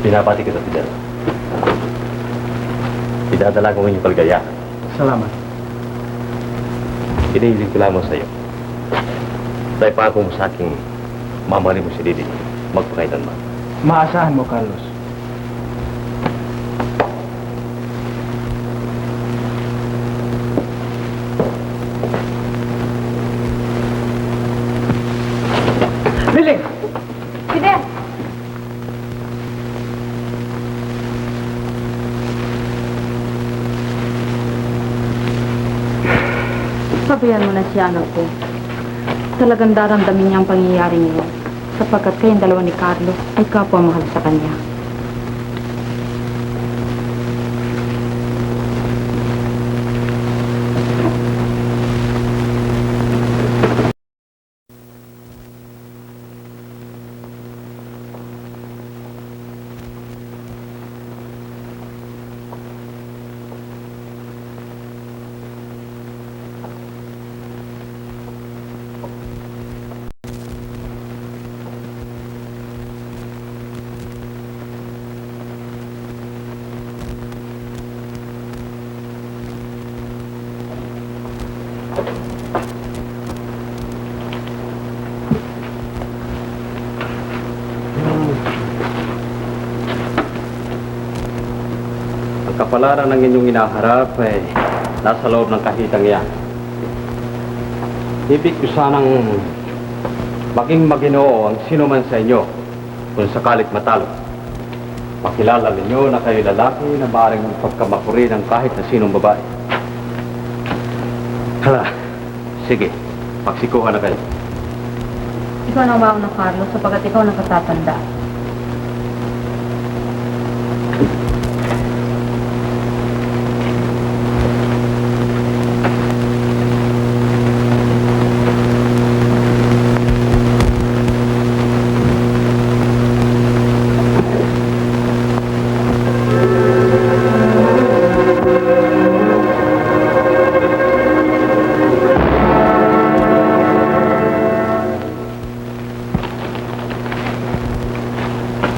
Pinapati kita, Fidel. Idadala ko ang inyong kalgaya. Salamat. Inihiling ko lamang sa iyo. Dahil pangako mo sa aking mamahalin mo si Didi, magpakailanman. Maasahan mo, Carlos. Liling! Fidel! Sabihan mo na siya, anak ko. Talagang daramdamin niya ang pangyayari niyo sapagkat kayong dalawa ni Carlos ay kapwa mahal sa kanya. Ang kapalaran ng inyong inaharap ay nasa loob ng kahitang yan. Ibig ko sanang maging maginoo ang sino man sa inyo kung sakalit matalo. Pakilala ninyo na kayo lalaki na maaaring pagkamakuri ng kahit na sinong babae. Hala, sige, pagsikuhan na kayo. Ikaw na mauna, Carlos, sapagat ikaw ang katatanda.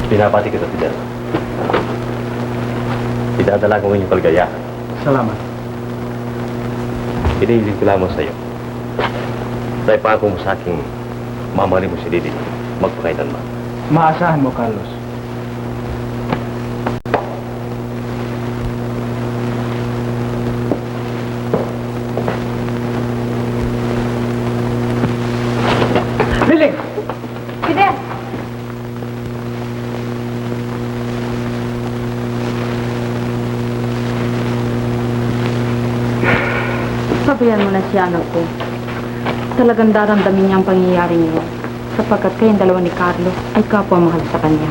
Pinapati kita, Fidel. Idadala ko ang inyong kalgaya. Salamat. Inihiling ko lamang sa iyo. Dahil pangako mo sa aking mamahalin mo si Didi, magpakailanman. Maasahan mo, Carlos. Liling! Fidel! Sabihan mo na siya, anak ko. Talagang daramdamin niya ang pangyayari niyo sapagkat kayong dalawa ni Carlos ay kapwa mahal sa kanya.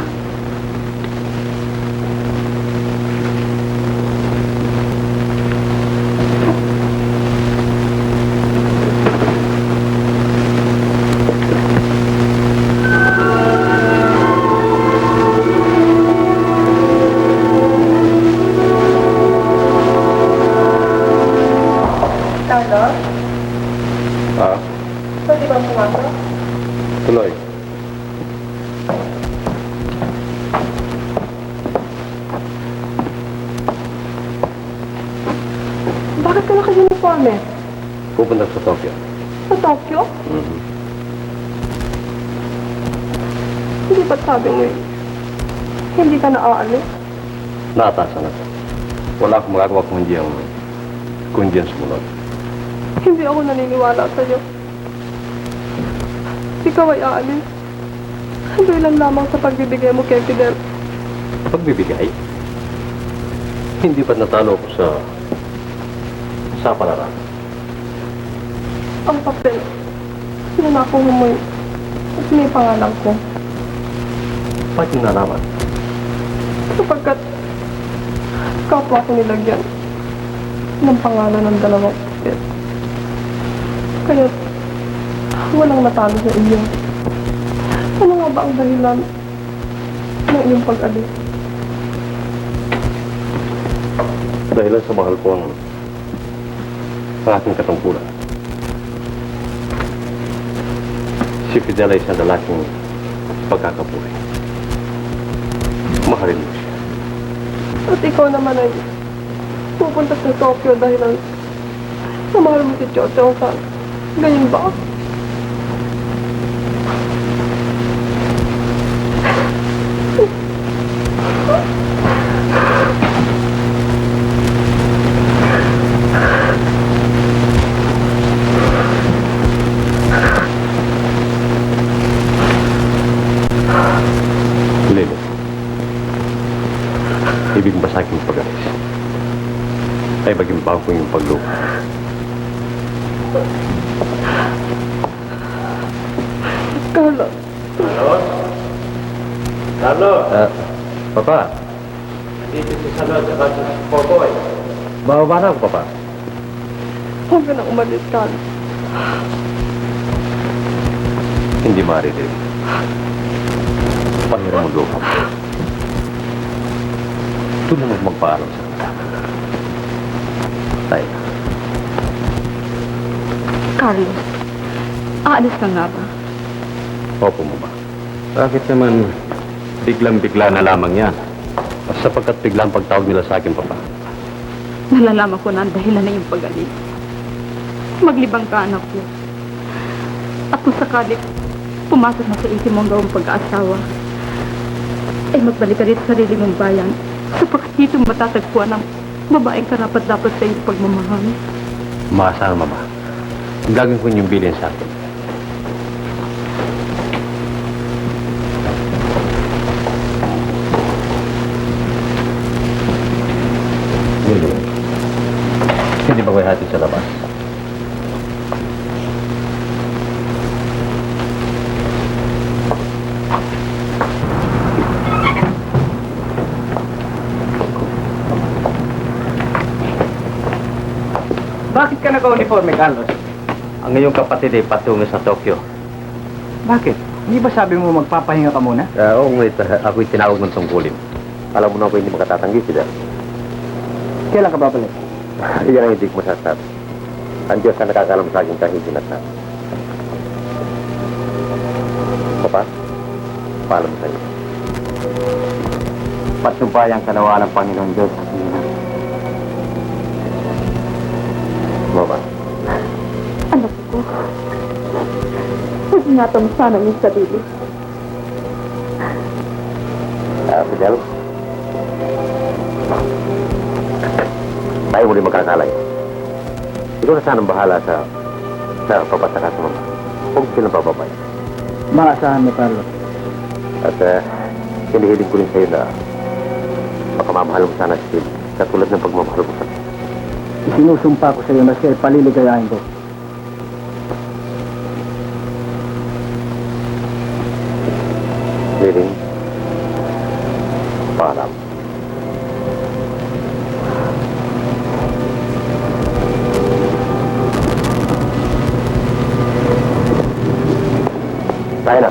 Carlos, Ah, pwede bang pumasok? tuloy. Bakit ka naka-uniforme? Pupunta sa Tokyo. Sa Tokyo? Hindi ba't sabi mo hindi ka na aalis? Naatasan na. Wala akong magagawa kundi ang sumunod. Hindi ako naniniwala sa'yo. Ikaw ay aalis. Dahil lamang sa pagbibigay mo kay Fidel. Pagbibigay? Hindi ba't natalo ko sa palaran? Ang papel na nakuha mo yun. At may pangalan ko. Ba't yung nalaman? Sapagkat kapwa ko nilagyan ng pangalan ng dalawang papel. Kaya walang natalo sa iyo. Ano nga ba ang dahilan ng iyong pag-alis? Dahilan sa mahal ko ang aking katungkulan. Si Fidel ay isang lalaking pagkakapuri. Mahalin mo siya. At ikaw naman ay pupunta sa Tokyo dahil sa mahal mo si Cho-Cho-san. Ganyan ba? Lilo, ibig ba sa aking pag-alis ay maging bangko yung paglupa? Carlos. Papa. Dito si Salot at si Popoy. Bababa na ako, Papa. Huwag ka na umalis, Carlos. Hindi maririnig. Pangiram mo lupa mo. Tulong mo magpaalam sa kanila. Tayo. Carlos, aalis ka nga ba? Opo mo ba? Bakit naman biglang-bigla na lamang yan? Sapagkat biglang pagtawag nila sa akin, Papa. Nalalaman ko na ang dahilan na yung pag-alis. Maglibang ka, anak ko. At kung sakali pumasok na sa isip mo ang gawang pag-aasawa, ay magbalik ka rin sa sarili mong bayan sapagkat dito matatagpuan ang babaeng karapat-dapat sa iyong pagmamahal. Maasahan, Mama. Gagawin ko yung bilin sa akin. Lilo, hindi ba kayo hatid sa labas? Bakit ka naka-uniforme, Carlos? Ang iyong kapatid ay patungo sa Tokyo. Bakit? Hindi ba sabi mo magpapahinga ka muna? Oo, ngunit ako'y tinawag ng tungkulin. Alam mo na ako hindi makatatanggi sila. Kailan ka babalik? Iyan ang hindi ko masasabi. Ang Diyos ang nakakalam sa akin kahit sinasabi. Papa, paalam sa iyo. Patnubayan ka nawa ng Panginoon Diyos sa Pilipinas. Mama. Anak ko, ingatan mo sana yung sarili. Fidel? Tayo muli magkakalay. Ikaw na sanang bahala sa papasaka sa mama. Huwag silang bababay. Maasahan mo, Carlos. At hinihiling ko rin sa'yo na makamamahal mo sana si Phil katulad ng pagmamahal mo sa akin. Isinusumpa ko sa iyo na siya ay paliligayahin ko. Liling, paalam. Tayo na.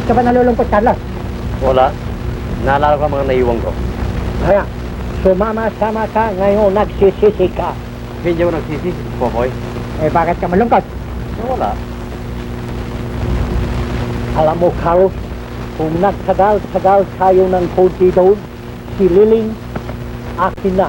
ka ba nalulungkot, Carlos? Wala. Naalala ko ang mga naiwan ko. Kaya, sumama-sama ka, ngayon nagsisisi ka. Hindi ako nagsisi, Popoy. Eh, bakit ka malungkot? Wala. Alam mo, Carlos, kung nagtagal-tagal tayo ng konti doon, si Liling, akin na.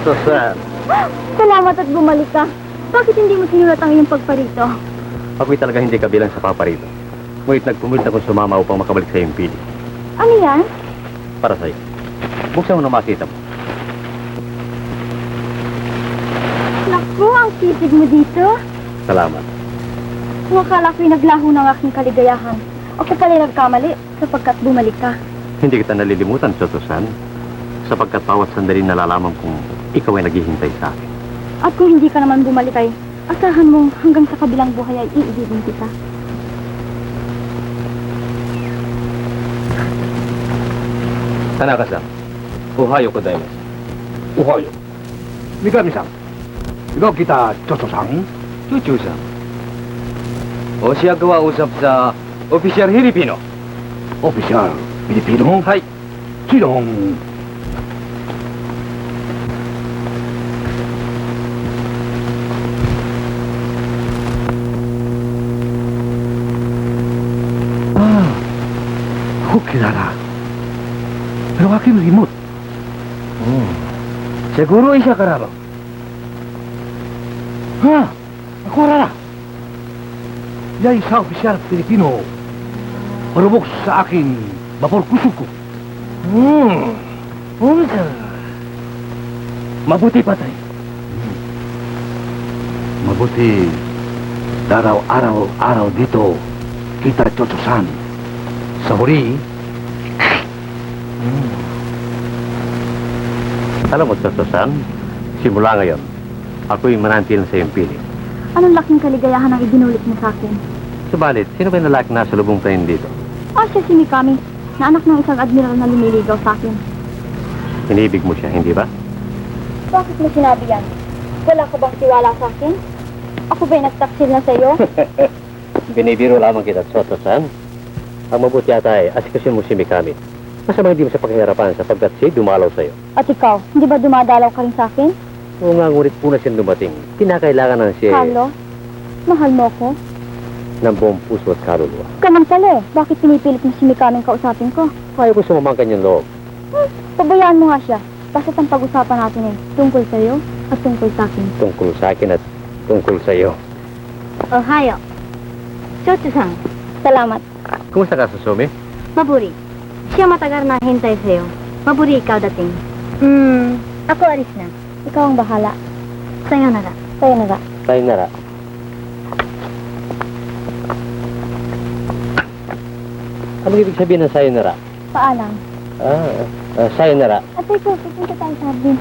Susan, Salamat at bumalik ka. Bakit hindi mo sinulat ang iyong pagparito? ako'y talaga hindi kabilang sa paparito. Ngunit nagpumulit akong sumama upang makabalik sa iyong pili. Ano yan? Para sa'yo. Buksan mo na makita mo. Naku, ang sisig mo dito. Salamat. Kung akala ko'y naglaho ng aking kaligayahan, Ako pala nagkamali sapagkat bumalik ka. Hindi kita nalilimutan, Choto-san, sapagkat bawat sandali nalalaman kong ikaw ay naghihintay sa akin. At kung hindi ka naman bumalik ay, asahan mong hanggang sa kabilang buhay ay iibigin kita. Tanaka-san, ohayo gozaimasu. Ohayo. Mikami-san. Ikaw kita, Chocho-san? Chuchu-san. O siya gawa usap sa Official Filipino. Official Filipino? Hay. Sinong? Ah, ako kilala. Pero aking remote. Siguro isa ka raw. Ha? Ako rara. Yan sa opisyal Pilipino. Parubok sa akin, vapor kusuko. Unsa? Mabuti patay. Mabuti. Araw-araw dito, kita Chocho-san. Sa huli, Alam mo, Choto-san, simula ngayon, ako'y manantil sa iyong piling. Anong laking kaligayahan ang ibinulit mo sa akin? Subalit, sino ba yung lalaki na sa lubong tayo dito? Siya si Mikami, na anak ng isang admiral na lumiligaw sa akin. Inibig mo siya, hindi ba? Bakit mo sinabi yan? Wala ka bang tiwala sa akin? Ako ba'y nagtaksil na sa'yo? Binibiro lamang kita, Choto-san. Ang mabuti ata ay asikasyon mo si Mikami. Masama hindi mo sa pakiharapan sapagkat siya dumalaw sa'yo. At ikaw, hindi ba dumadalaw ka rin sa akin? Oo nga, ngunit po na siyang dumating. Kinakailangan na siya Carlo, mahal mo ko? ng buong puso at kaluluwa. Kaman pala eh. Bakit pinipilit mo si Mikami kausapin ko? Ayaw ko sumamang kanyang loob. Pabayaan mo nga siya. Basta't ang pag-usapan natin eh, tungkol sa'yo at tungkol sa akin. Tungkol sa akin at tungkol sa'yo. Ohayo. Chocho-san. Salamat. Kumusta ka, Susumi? Maburi. Siya matagar na hintay sa'yo. Maburi ikaw dating. Ako alis na. Ikaw ang bahala. Sa'yo na. Sa'yo na. Tayo na ra. Ano ibig sabihin ng sayonara? Paalam. Sayonara. At ikaw, pupunta tayo sa hardin.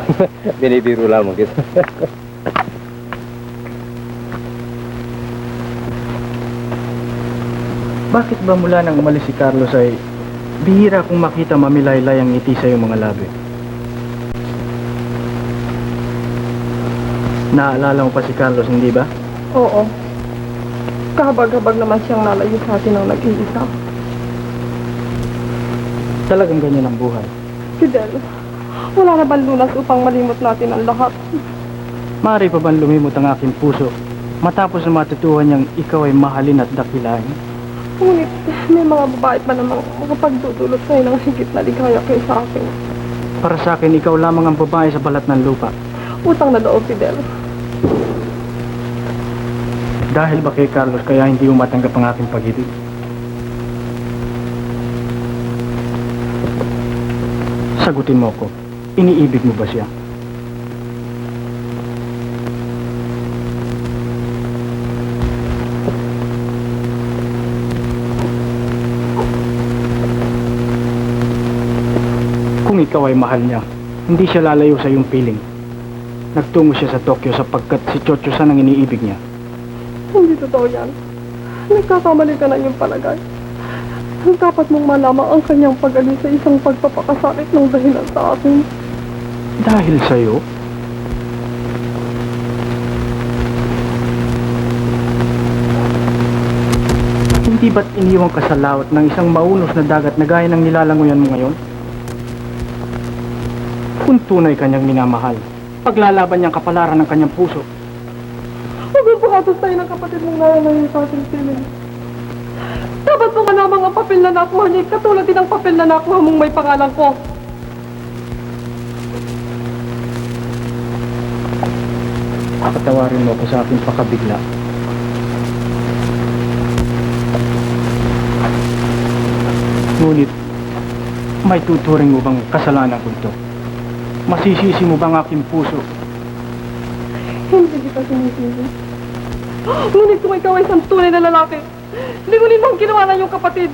Binibiro lamang kita. bakit ba mula nang umalis si Carlos ay bihira kong makita mamilaylay ang ngiti sa iyong mga labi? Naalala mo pa si Carlos, hindi ba? Oo. Kahabag-habag naman siyang lalayo sa atin ng nag-iisa. Talagang ganyan ang buhay. Fidel, wala na bang lunas upang malimot natin ang lahat? Maaari pa bang lumimot ang aking puso matapos na matutuhan niyang ikaw ay mahalin at dakilain? Ngunit may mga babae pa namang makapagdudulot sa'yo ng higit na ligaya kaysa akin. Para sa akin, ikaw lamang ang babae sa balat ng lupa. Utang na loob, Fidel. Dahil ba kay Carlos kaya hindi mo matanggap ang aking pag-ibig? Sagutin mo ko, iniibig mo ba siya? Kung ikaw ay mahal niya, hindi siya lalayo sa iyong piling. Nagtungo siya sa Tokyo sapagkat si Chocho-san ang iniibig niya. Hindi totoo yan. Nagkakamali ka na iyong palagay. Dapat mong malaman ang kanyang pag-alis sa isang pagpapakasakit ng dahilan sa akin. Dahil sa'yo? Hindi ba't iniwan ka sa lawat ng isang maunos na dagat na gaya ng nilalanguyan mo ngayon? Kung tunay kanyang minamahal, paglalaban niyang kapalaran ng kanyang puso. Huwag ang buhatos tayo ng kapatid mong nananayin sa ating piling. Dapat mo malamang ang papel na nakuha niya, katulad din ang papel na nakuha mong may pangalan ko. Patawarin mo ako sa aking pakabigla. Ngunit, may tuturing mo bang kasalanan ko ito? Masisisi mo bang aking puso? Hindi kita sinisisi. Ngunit kung ikaw ay isang tunay na lalaki, Hindi mo limang ginawa na yung kapatid.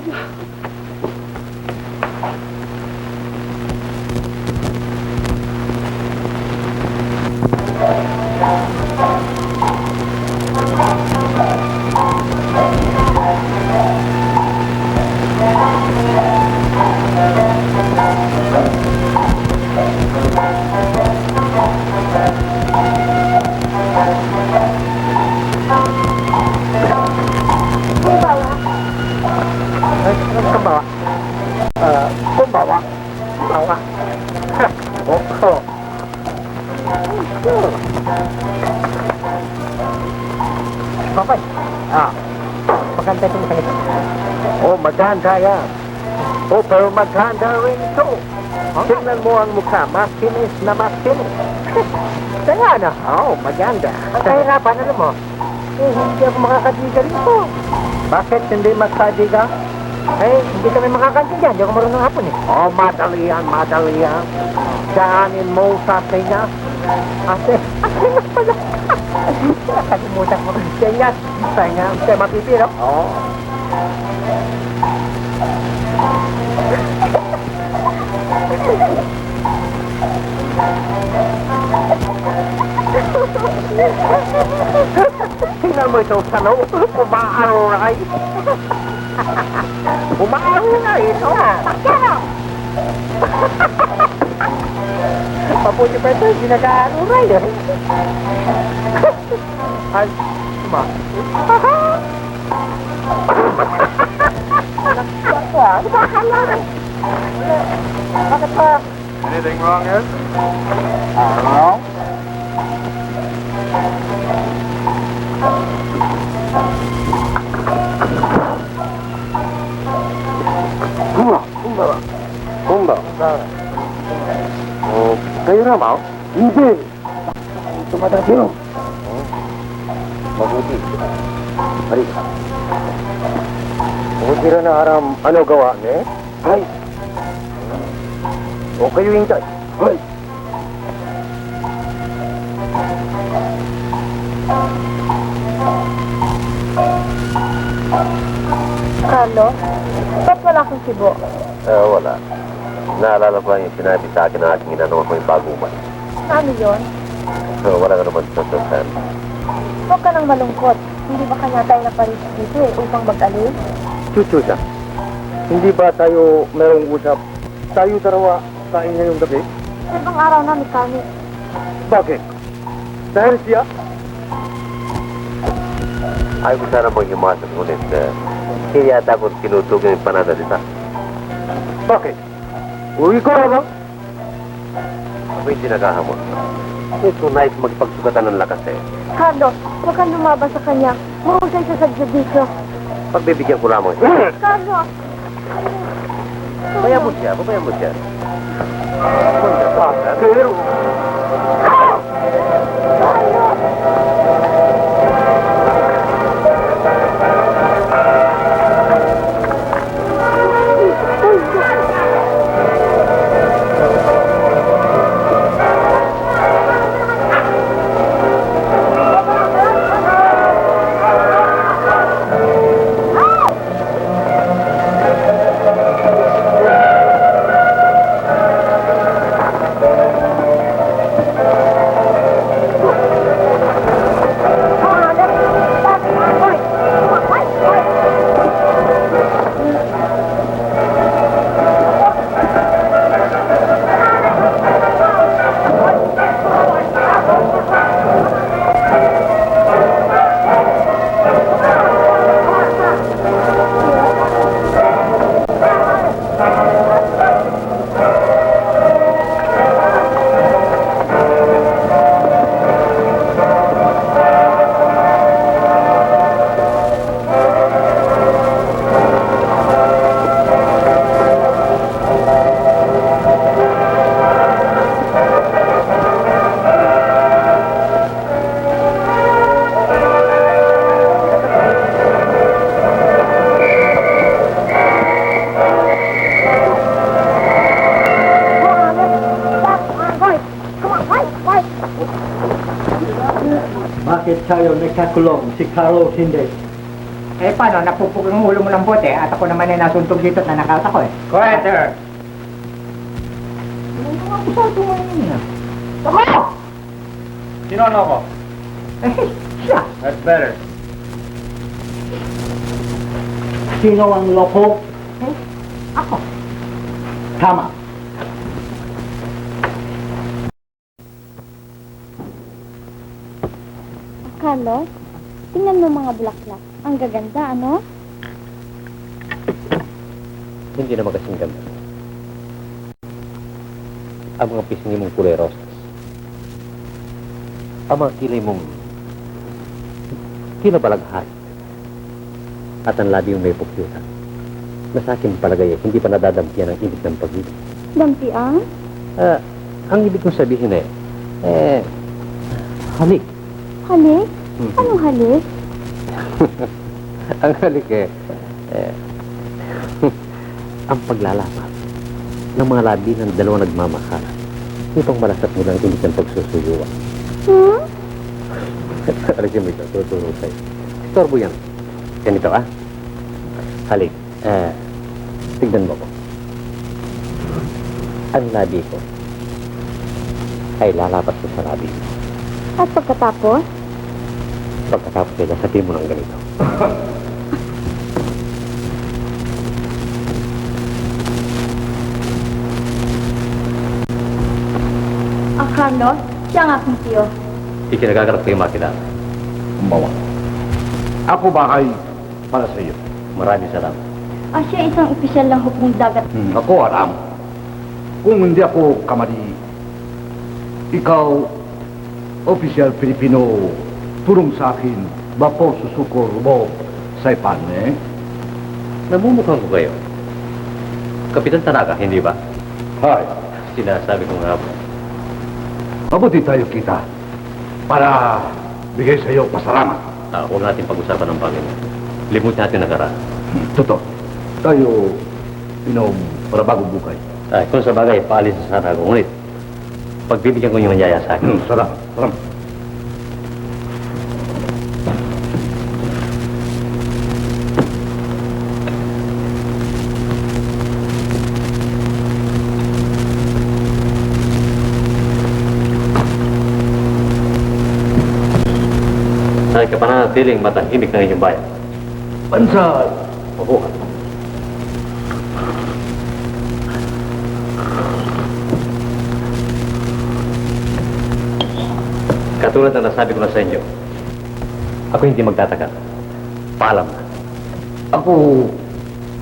Papay, maganda itong isang ito. Oh, maganda yan. Oh, pero maganda rin ito. Tingnan mo ang mukha, mas kinis na mas kinis. Kaya na, Oh, maganda. ang kahirapan, alam mo, hindi ako makakadiga rito. Bakit hindi magsabi ka? Hindi kami makakaintindihan, hindi ako marunong hapon eh. Oh, madali yan, madali yan. Daanin mo sa kanya. Ate na pala. Nakalimutan ko. Kaya, kaya, kaya mapipiro. Oh. Tingnan mo ito, Sano. Umaaray. Umaaray na ito. Mabuti pa ito, hindi nag-aaruray eh. Ay, ma. Bakit pa? Anything wrong here? Wrong? Kumba. Oh, kayo na, Mao? Hindi. Tumatang sino? Mabuti. Halika. Mabuti na aram ano gawa, ne? Ay. O kayo hintay. Ay. Carlo, ba't wala kang sibo? Wala. Naalala ko lang yung sinabi sa akin ng aking inano ko yung bago umalis. Ano yun? Wala ka naman sa sasal. Huwag ka nang malungkot. Hindi ba kanya tayo napalis dito upang mag-alis? Chuchucha, hindi ba tayo merong usap? Tayo darawa kain ngayong gabi? Ibang araw na ni kami. Bakit? Dahil siya? Ayaw ko sana mong himasok ulit. Kaya yata akong tinutugin yung pananalita. Bakit? Uwi ko na ba? Ako hindi naghahamon. Ito nais magpagsugatan ng lakas eh. Carlo, huwag kang lumabas sa kanya. Mahusay siya sa dito. Pagbibigyan ko lamang. Carlo! Babayan mo siya, babayan mo siya. Pero... Bakit tayo nagkakulong si Carlos hindi? Eh, paano? Napupog ang ulo mo ng bote at ako naman ay nasuntog dito at nanakaut ako eh. Quieter! Ano nga po sa ito ngayon na? Ako! Sino ano ako? Eh, siya! That's better. Sino ang loko? Eh, ako. Tama. Carlos, tingnan mo mga bulaklak. Ang gaganda, ano? Hindi naman kasing ganda. Ang mga pisngi mong kulay rosas. Ang mga kilay mong kinabalaghari. At ang labi yung may pukyutan. Na sa akin palagay ay hindi pa nadadampian ang ibig ng pag-ibig. Dampiang? Ang ibig kong sabihin halik. Halik? Anong halik? Ang halik ang paglalapat ng mga labi ng dalawang nagmamakalan. Itong malasat mo lang ibig ng pagsusuyuwa. Hmm? Alam mo ito, tuturo sa'yo. Storbo yan. Ganito, halik. Tignan mo ko. Ang labi ko ay lalapat ko sa labi mo. At pagkatapos? Pagkatapos ay nasabihin mo ng ganito. Ang Carlos, siya ang aking tiyo. Ikinagagarap ko yung makilala. Kumbawa. Ako ba ay para sa iyo? Maraming salamat. Siya isang opisyal ng hukong dagat. Ako alam. Kung hindi ako kamali, ikaw, opisyal Pilipino, turong sa akin, bapo susukor mo sa ipan, Namumukhang ko kayo. Kapitan Tanaka, hindi ba? Hay, Sinasabi ko nga po. mabuti tayo kita para bigay sa iyo pasalamat. Huwag natin pag-usapan ng bagay. Limut natin nakaraan. Totoo. Tayo inom para bagong bukay. Kung sa bagay, paalis na sana ako. Ngunit, pagbibigyan ko yung manyaya sa akin. Salamat. Salamat. Ay kapananatiling matahimik ng inyong bayan. Bansa, Opo. Katulad na nasabi ko na sa inyo, ako hindi magtatagal. Paalam na. ako,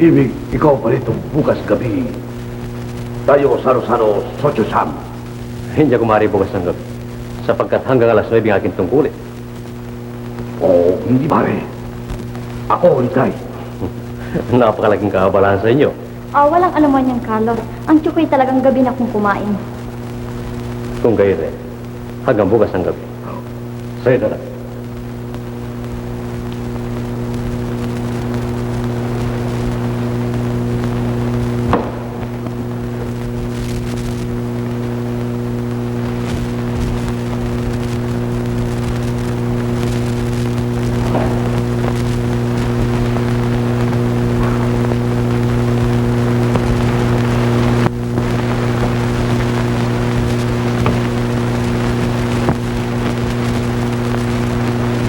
ibig ikaw pa rito bukas gabi. Tayo saro-saro socho-sam. Hindi ako maaari bukas ng gabi. Sapagkat hanggang alas 9 ang aking tungkulin. Oo, hindi pare. Ako, hintay. Napakalaking kaabalahan sa inyo. Walang alaman yan, Carlos. Ang tsukoy talagang gabi na kung kumain. Kung gayon hanggang bukas ng gabi. Sa'yo na lang.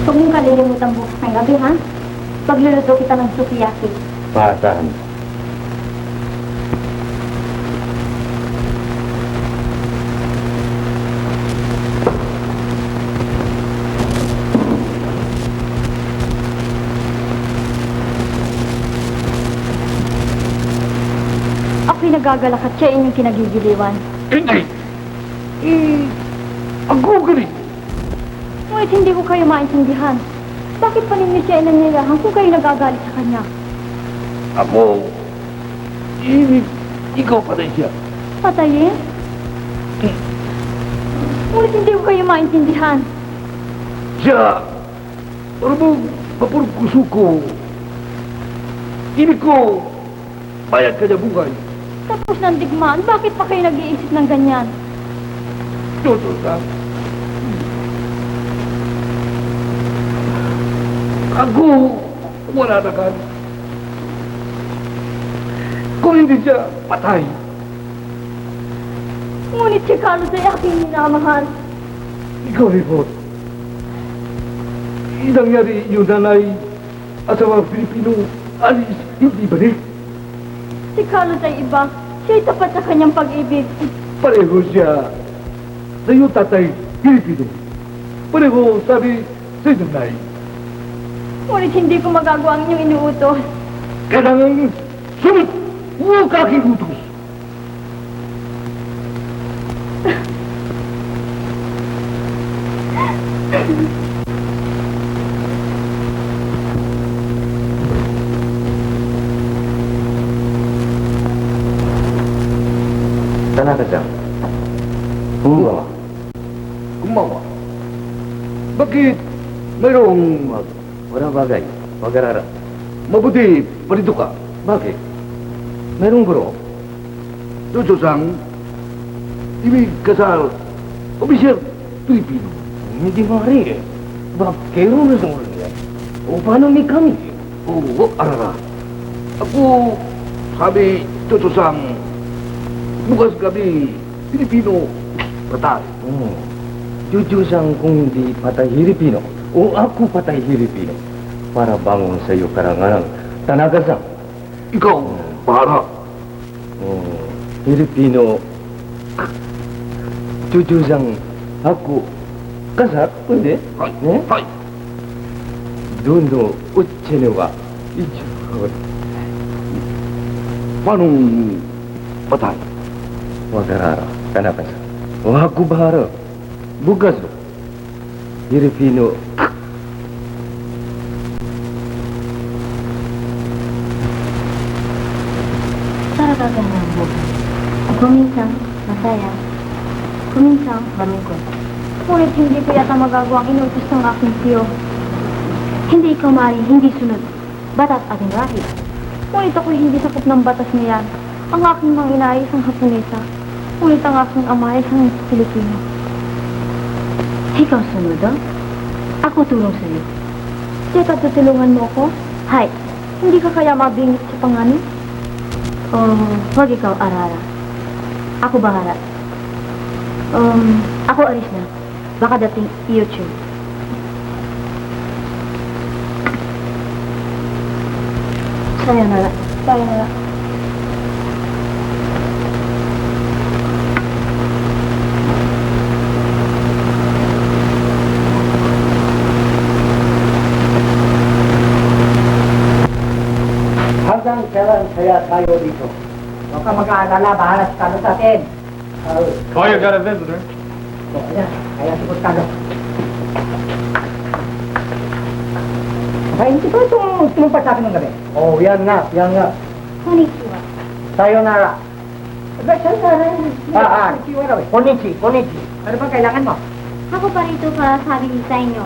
Huwag mong kalilimutan bukas ng gabi, ha? Pagluluto kita ng sukiyaki. Maasahan. Ako'y nagagalak at siya inyong kinagigiliwan. Hindi! Ako galing! Ngunit hindi ko kayo maintindihan. Bakit pa ninyo siya inanyayahan kung kayo nagagalit sa kanya? Ako, ibig ikaw pa rin siya. Patayin? Ngunit hindi ko kayo maintindihan. Siya, para mo mapurpuso ko. Ibig ko, bayad ka niya bungay. Tapos ng digmaan, bakit pa kayo nag-iisip ng ganyan? Totoo ka. Ako, wala na ka. Kung hindi siya patay, Ngunit si Carlos ay aking minamahal. ikaw, Ripot. Nangyari yun, nanay, at sa mga Pilipino, alis, hindi ba rin? Si Carlos ay iba. Siya'y tapat sa kanyang pag-ibig. Pareho siya sa iyong tatay, Pilipino. Pareho, sabi sa iyong nanay. Ngunit hindi ko magagawa ang inyong inuutos. Kailangan sunod, huwag kakiutos. Tanaka-chan, kumbawa. Kumawa. Bakit mayroong Walang bagay. Pag-arara. mabuti parito ka? Bakit? Merong guro. Dojo-sang, ibig kasal, opisyal, Pilipino. Hindi maaari eh. Bakit na sa ulo niya? O paano may kami? Oo, arara. Ako, sabi, Dojo-sang, bukas kami, Pilipino, patay. Jujusang kung hindi patay Hiripino o ako patay Hiripino para bangon sa iyo karangarang Tanaka-san. Ikaw, para. Hiripino. Jujusang ako kasat hindi? Hay, Eh? hay. Doon no utsene wa ichiro Paano patay? wakarara Tanaka-san. O ako bahara. Bukas o. Hiripino. Talaga ganyan ang buhay. Kuminsan, masaya. Kuminsan, malungkot. Ngunit hindi ko yata magagawa ang inutos ng aking tiyo. Hindi ikaw, Mari, hindi sunod. Batas ating rahit. Ngunit ako'y hindi sakop ng batas niyan. Ang aking mga ina ay isang Haponesa. Ngunit ang aking ama ay isang Pilipino. Ikaw sunod, ah? Ako tulong sa'yo. Teka, tutulungan mo ako? Hay, hindi ka kaya mabingit sa panganib? Wag ikaw, Arara. Ako bahala. Ako alis na. Baka dating YouTube. Sayonara. Sayonara. Hanggang kailan kaya tayo dito? Huwag ka mag-aalala, bahala si Carlos sa atin. Oh, you got a visitor. Kaya, si Carlos. Ay, hindi ba itong tumumpa sa akin ng gabi? Oh, yan nga. Konnichiwa. Sayonara. Sayonara. Konnichiwa raw eh. Konnichi. Ano bang kailangan mo? Ako pa rito para sabi sa inyo.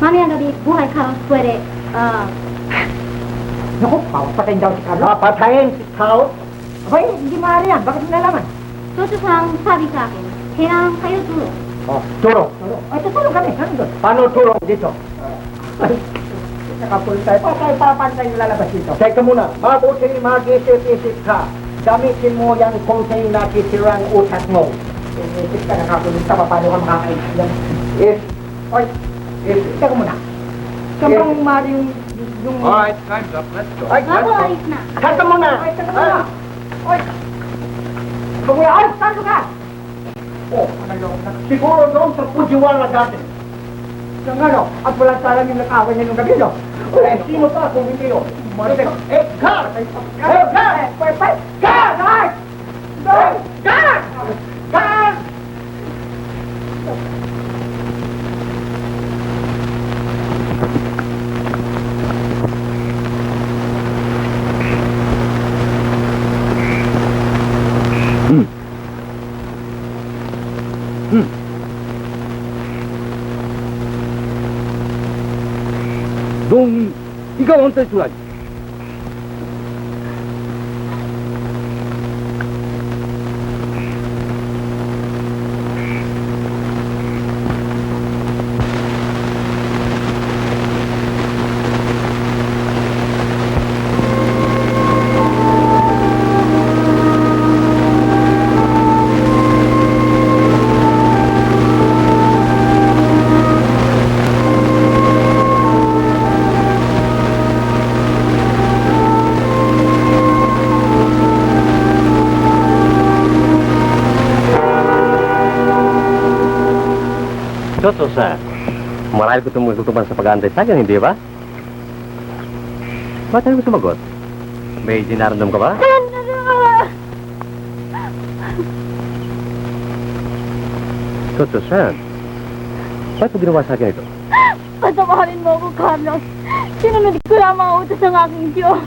Mamaya gabi, buhay Carlos pwede. Naku, papatayin daw si Carlos. Papatayin si Carlos? Abay, hindi maaari yan. Bakit nalaman? Totoo sabi sa akin, kailangan kayo tulong. Oh, turong. Ay, tutulong kami. Ano doon? Paano turong dito? Ay, nakapulo tayo. Paano tayo lalabas dito? Teka muna. Mabuti mag-isip-isip ka. Gamitin mo yan kung sa'yo nakisirang utak mo. Isip ka, nakapulo ka. Paano ka makakaisip yan? Oy, teka muna. Saan bang mali yung... Alright, time's up. Let's go. Ay, Ako alis na. teka muna. Ay, teka muna. Oy. Pagmula, ay, saan ka? Oh, ano loob na? Siguro doon sa Fujiwara Garden. Yung ano, at walang talang yung nag-away niya nung gabi, no? Eh, sino pa kung hindi yun? God! God! God! God! Dong, ikaw ang tayo. Toto, sir. Marahil ko tumututupan sa pag-aantay sa akin, hindi ba? Ba't tayo mo sumagot? May dinaramdam ka ba? Toto, sir. Ba't mo ginawa sa akin ito? Patamahalin mo ako, Carlos. Sinunod ko lang mga utos ng aking Diyos.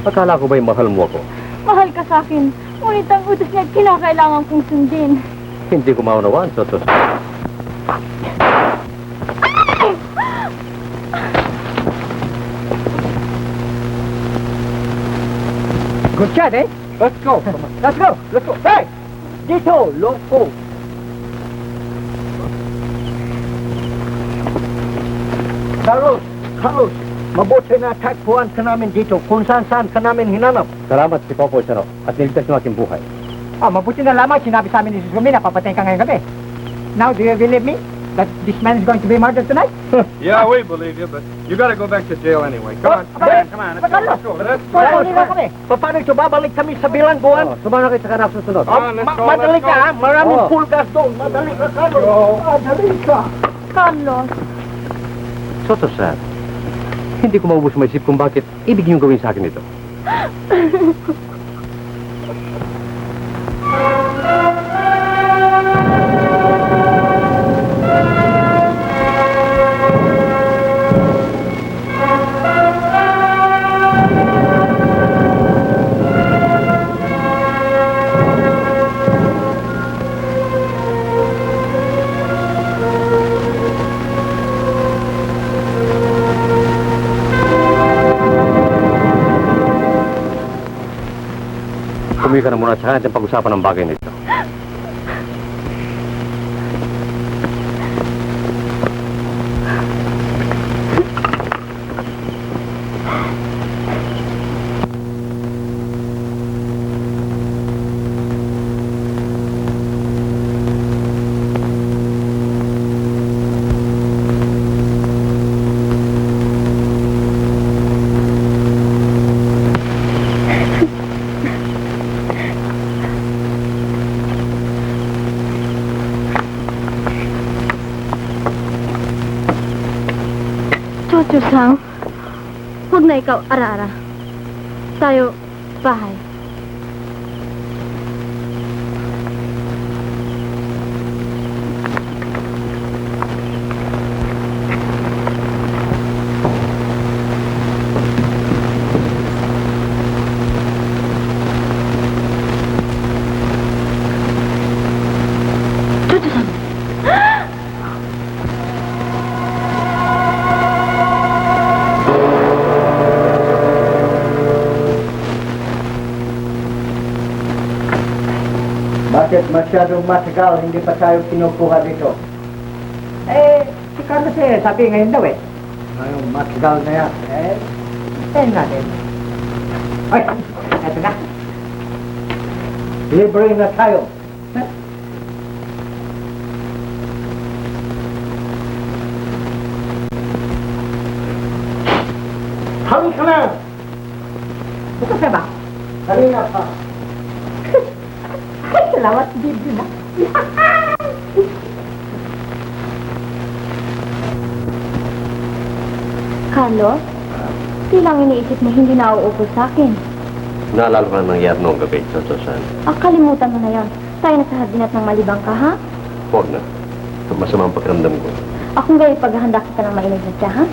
Akala ko ba'y mahal mo ako? Mahal ka sa akin. Ngunit ang utos niya kinakailangan kong sundin. Hindi ko maunawaan, Toto. Good shot, eh? Let's go. Let's go. Let's go. Hey! Dito, loko. Carlos, mabuti na takpuan ka namin dito kung saan-saan ka namin hinanap. Salamat si Popo, sir. At niligtas ng aking buhay. Mabuti na lamang sinabi sa amin ni Sus Gumina, papatayin ka ngayong gabi. Now, do you believe me that this man is going to be murdered tonight? Yeah, we believe you, but you gotta go back to jail anyway. Come on. Let's go. Paano ito babalik kami sa bilangguan? Sumama kayo sa kanak susunod. Madali ka, ha? Maraming pulgas doon. Madali ka, Carlos. Madali ka. Carlos, Toto, sir. Hindi ko maubos maisip kung bakit ibig niyong gawin sa akin ito. Umuwi ka na muna sa natin pag-usapan ng bagay nito. Chocho-san, huwag na ikaw ara-ara. Tayo, bahay. Chocho-san. Bakit masyadong matagal, hindi pa tayo kinukuha dito? Si Carlos sabi ngayon daw Ngayong matagal na yan. Tayo natin. Ay, eto na. Libre na tayo. Halika na! Bukas na ba? Halika pa. Ay, salamat, baby na. Carlos, silang iniisip mo hindi na uupo sa akin. Naalala ko na nangyari noong gabi, Toto-san. Kalimutan mo na yan. Tayo na sa hardinat ng malibang ka, ha? Huwag na. Masama ang pakiramdam ko. Akong gayon paghahanda kita ng mainit na siya, ha?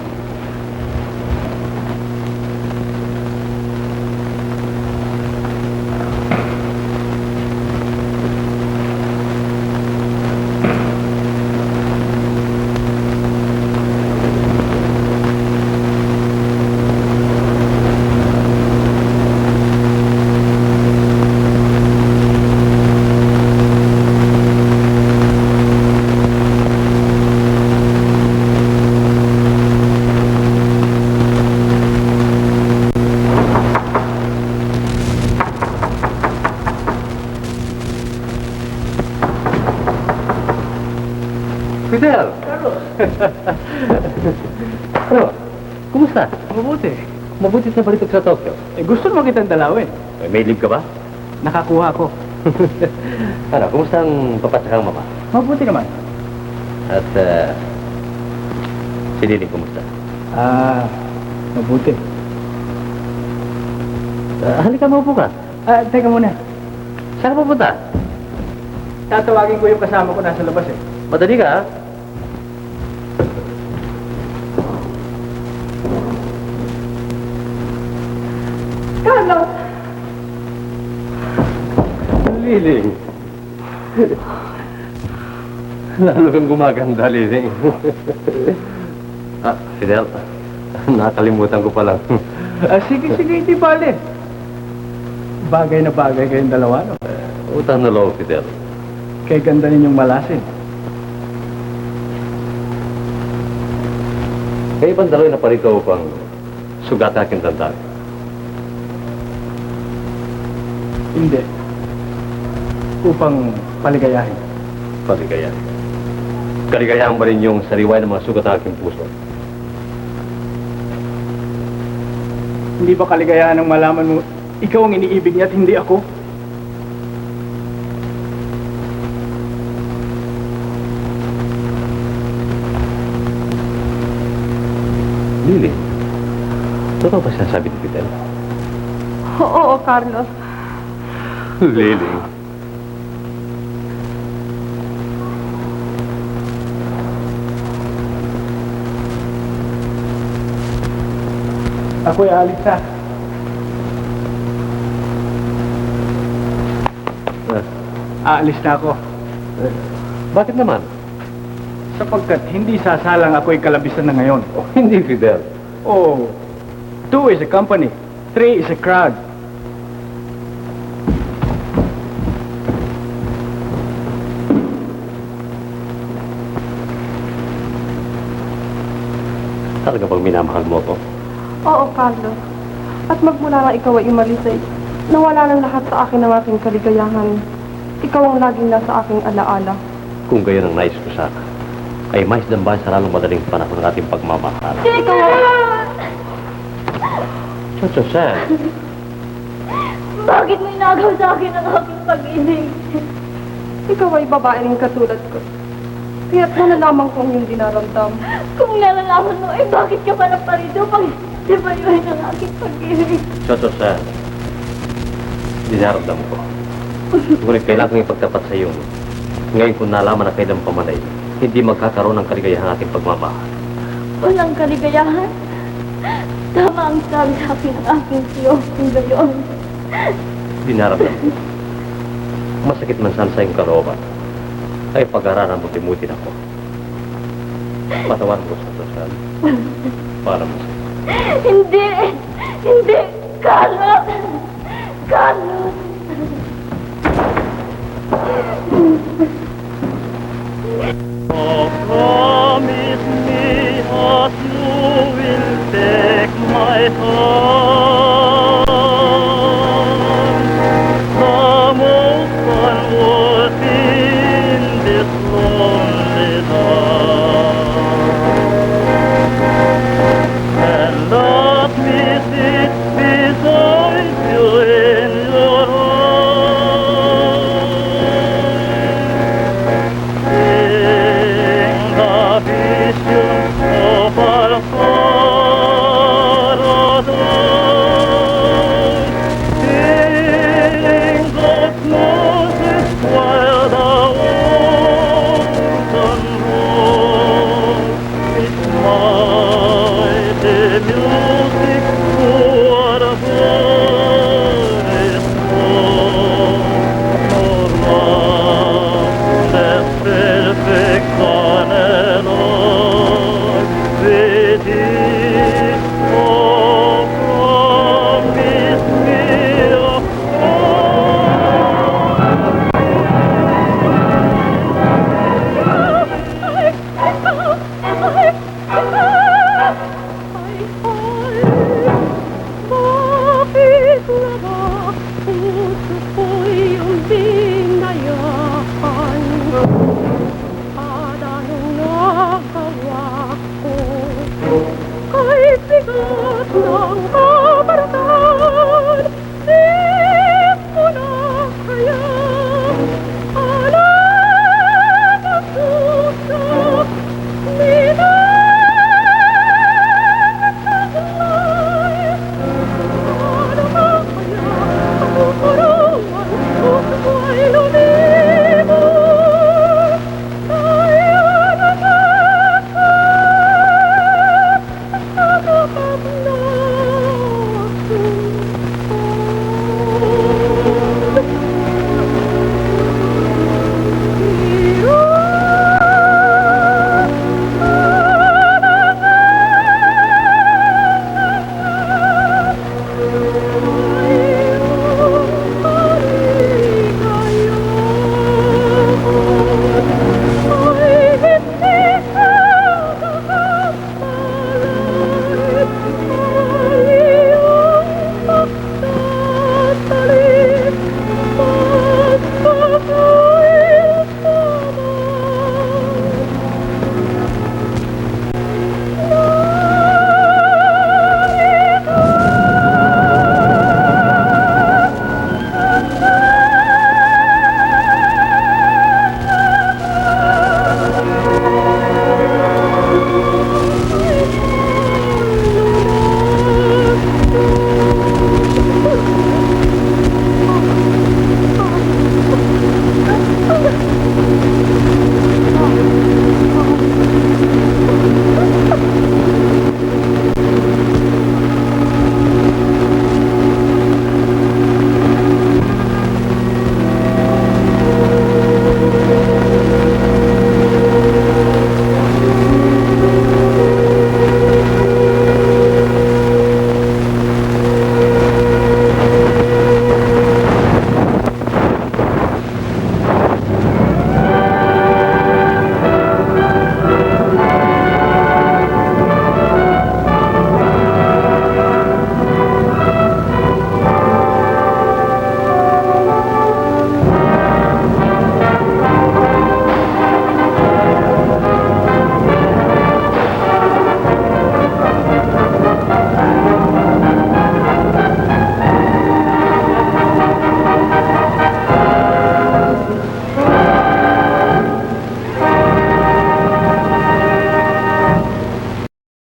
Fidel! Ano? Kumusta? Mabuti. Mabuti sa balitok sa Tokyo. Gusto mo kitang dalawin. May leave ka ba? Nakakuha ko. Ano, kumusta ang papa at saka ang mama? Mabuti naman. At, si Liling, kumusta? Mabuti. Halika, maupo ka. Teka muna. Saan ka pupunta? Tatawagin ko yung kasama ko nasa labas eh. Madali ka, ha? Carlos! Liling. Lalo kang gumaganda, Liling. Fidel, nakalimutan ko pa lang. Sige, hindi bale. Bagay na bagay kayong dalawa, no? Utang na loob, Fidel. Kay ganda ninyong malasin. Kaya ibang daloy na parito upang sugat aking tandaan. Hindi. Upang paligayahin. Kaligayahan. Kaligayahan ba rin yung sariway ng mga sugat aking puso? Hindi ba kaligayahan ng malaman mo, ikaw ang iniibig niya at hindi ako? Lili, totoo ba sinasabi ni Fidel? Oo, Carlos. Lili. Ako'y aalis na. Aalis na ako. Bakit naman? Sapagkat hindi sasalang ako'y kalabisan na ngayon. Oh, hindi, Fidel. Oh, 2 is a company, 3 is a crowd. Talaga bang minamahal mo ko? Oo, Carlos. At magmula na ikaw ay umalis ay nawala ng lahat sa akin ng aking kaligayahan. Ikaw ang laging nasa aking alaala. Kung gayon ang nais ko sana, ay mais dambahan sa lalong madaling panahon ng ating pagmamahal. Ikaw Chocho, Sam. Bakit mo inagaw sa akin ang aking pag-ibig? Ikaw ay babae rin katulad ko. Kaya't nalalaman kong yung dinaramdam. Kung nalalaman mo, eh bakit ka pa naparito pag sibayuhin ang aking pag-ibig? Chocho, Sam. Dinaramdam ko. Ngunit kailangan kong ipagtapat sa iyo. Ngayon kung nalaman na kailan pamanay, hindi magkakaroon ng kaligayahan ang ating pagmamahal. Walang kaligayahan? Tama ang sabi sa akin ng aking tiyo kung gayon. Dinaramdam ko. Masakit man sana sa iyong kalooban, ay pag-aralan mo timutin ako. Patawan ko sa Tosan. Para mo sa'yo. Hindi! Hindi! Carlos! Carlos! Oh, promise me that you will take my hand. The most unworthy in this lonely night. And let me sit beside you in your Nina!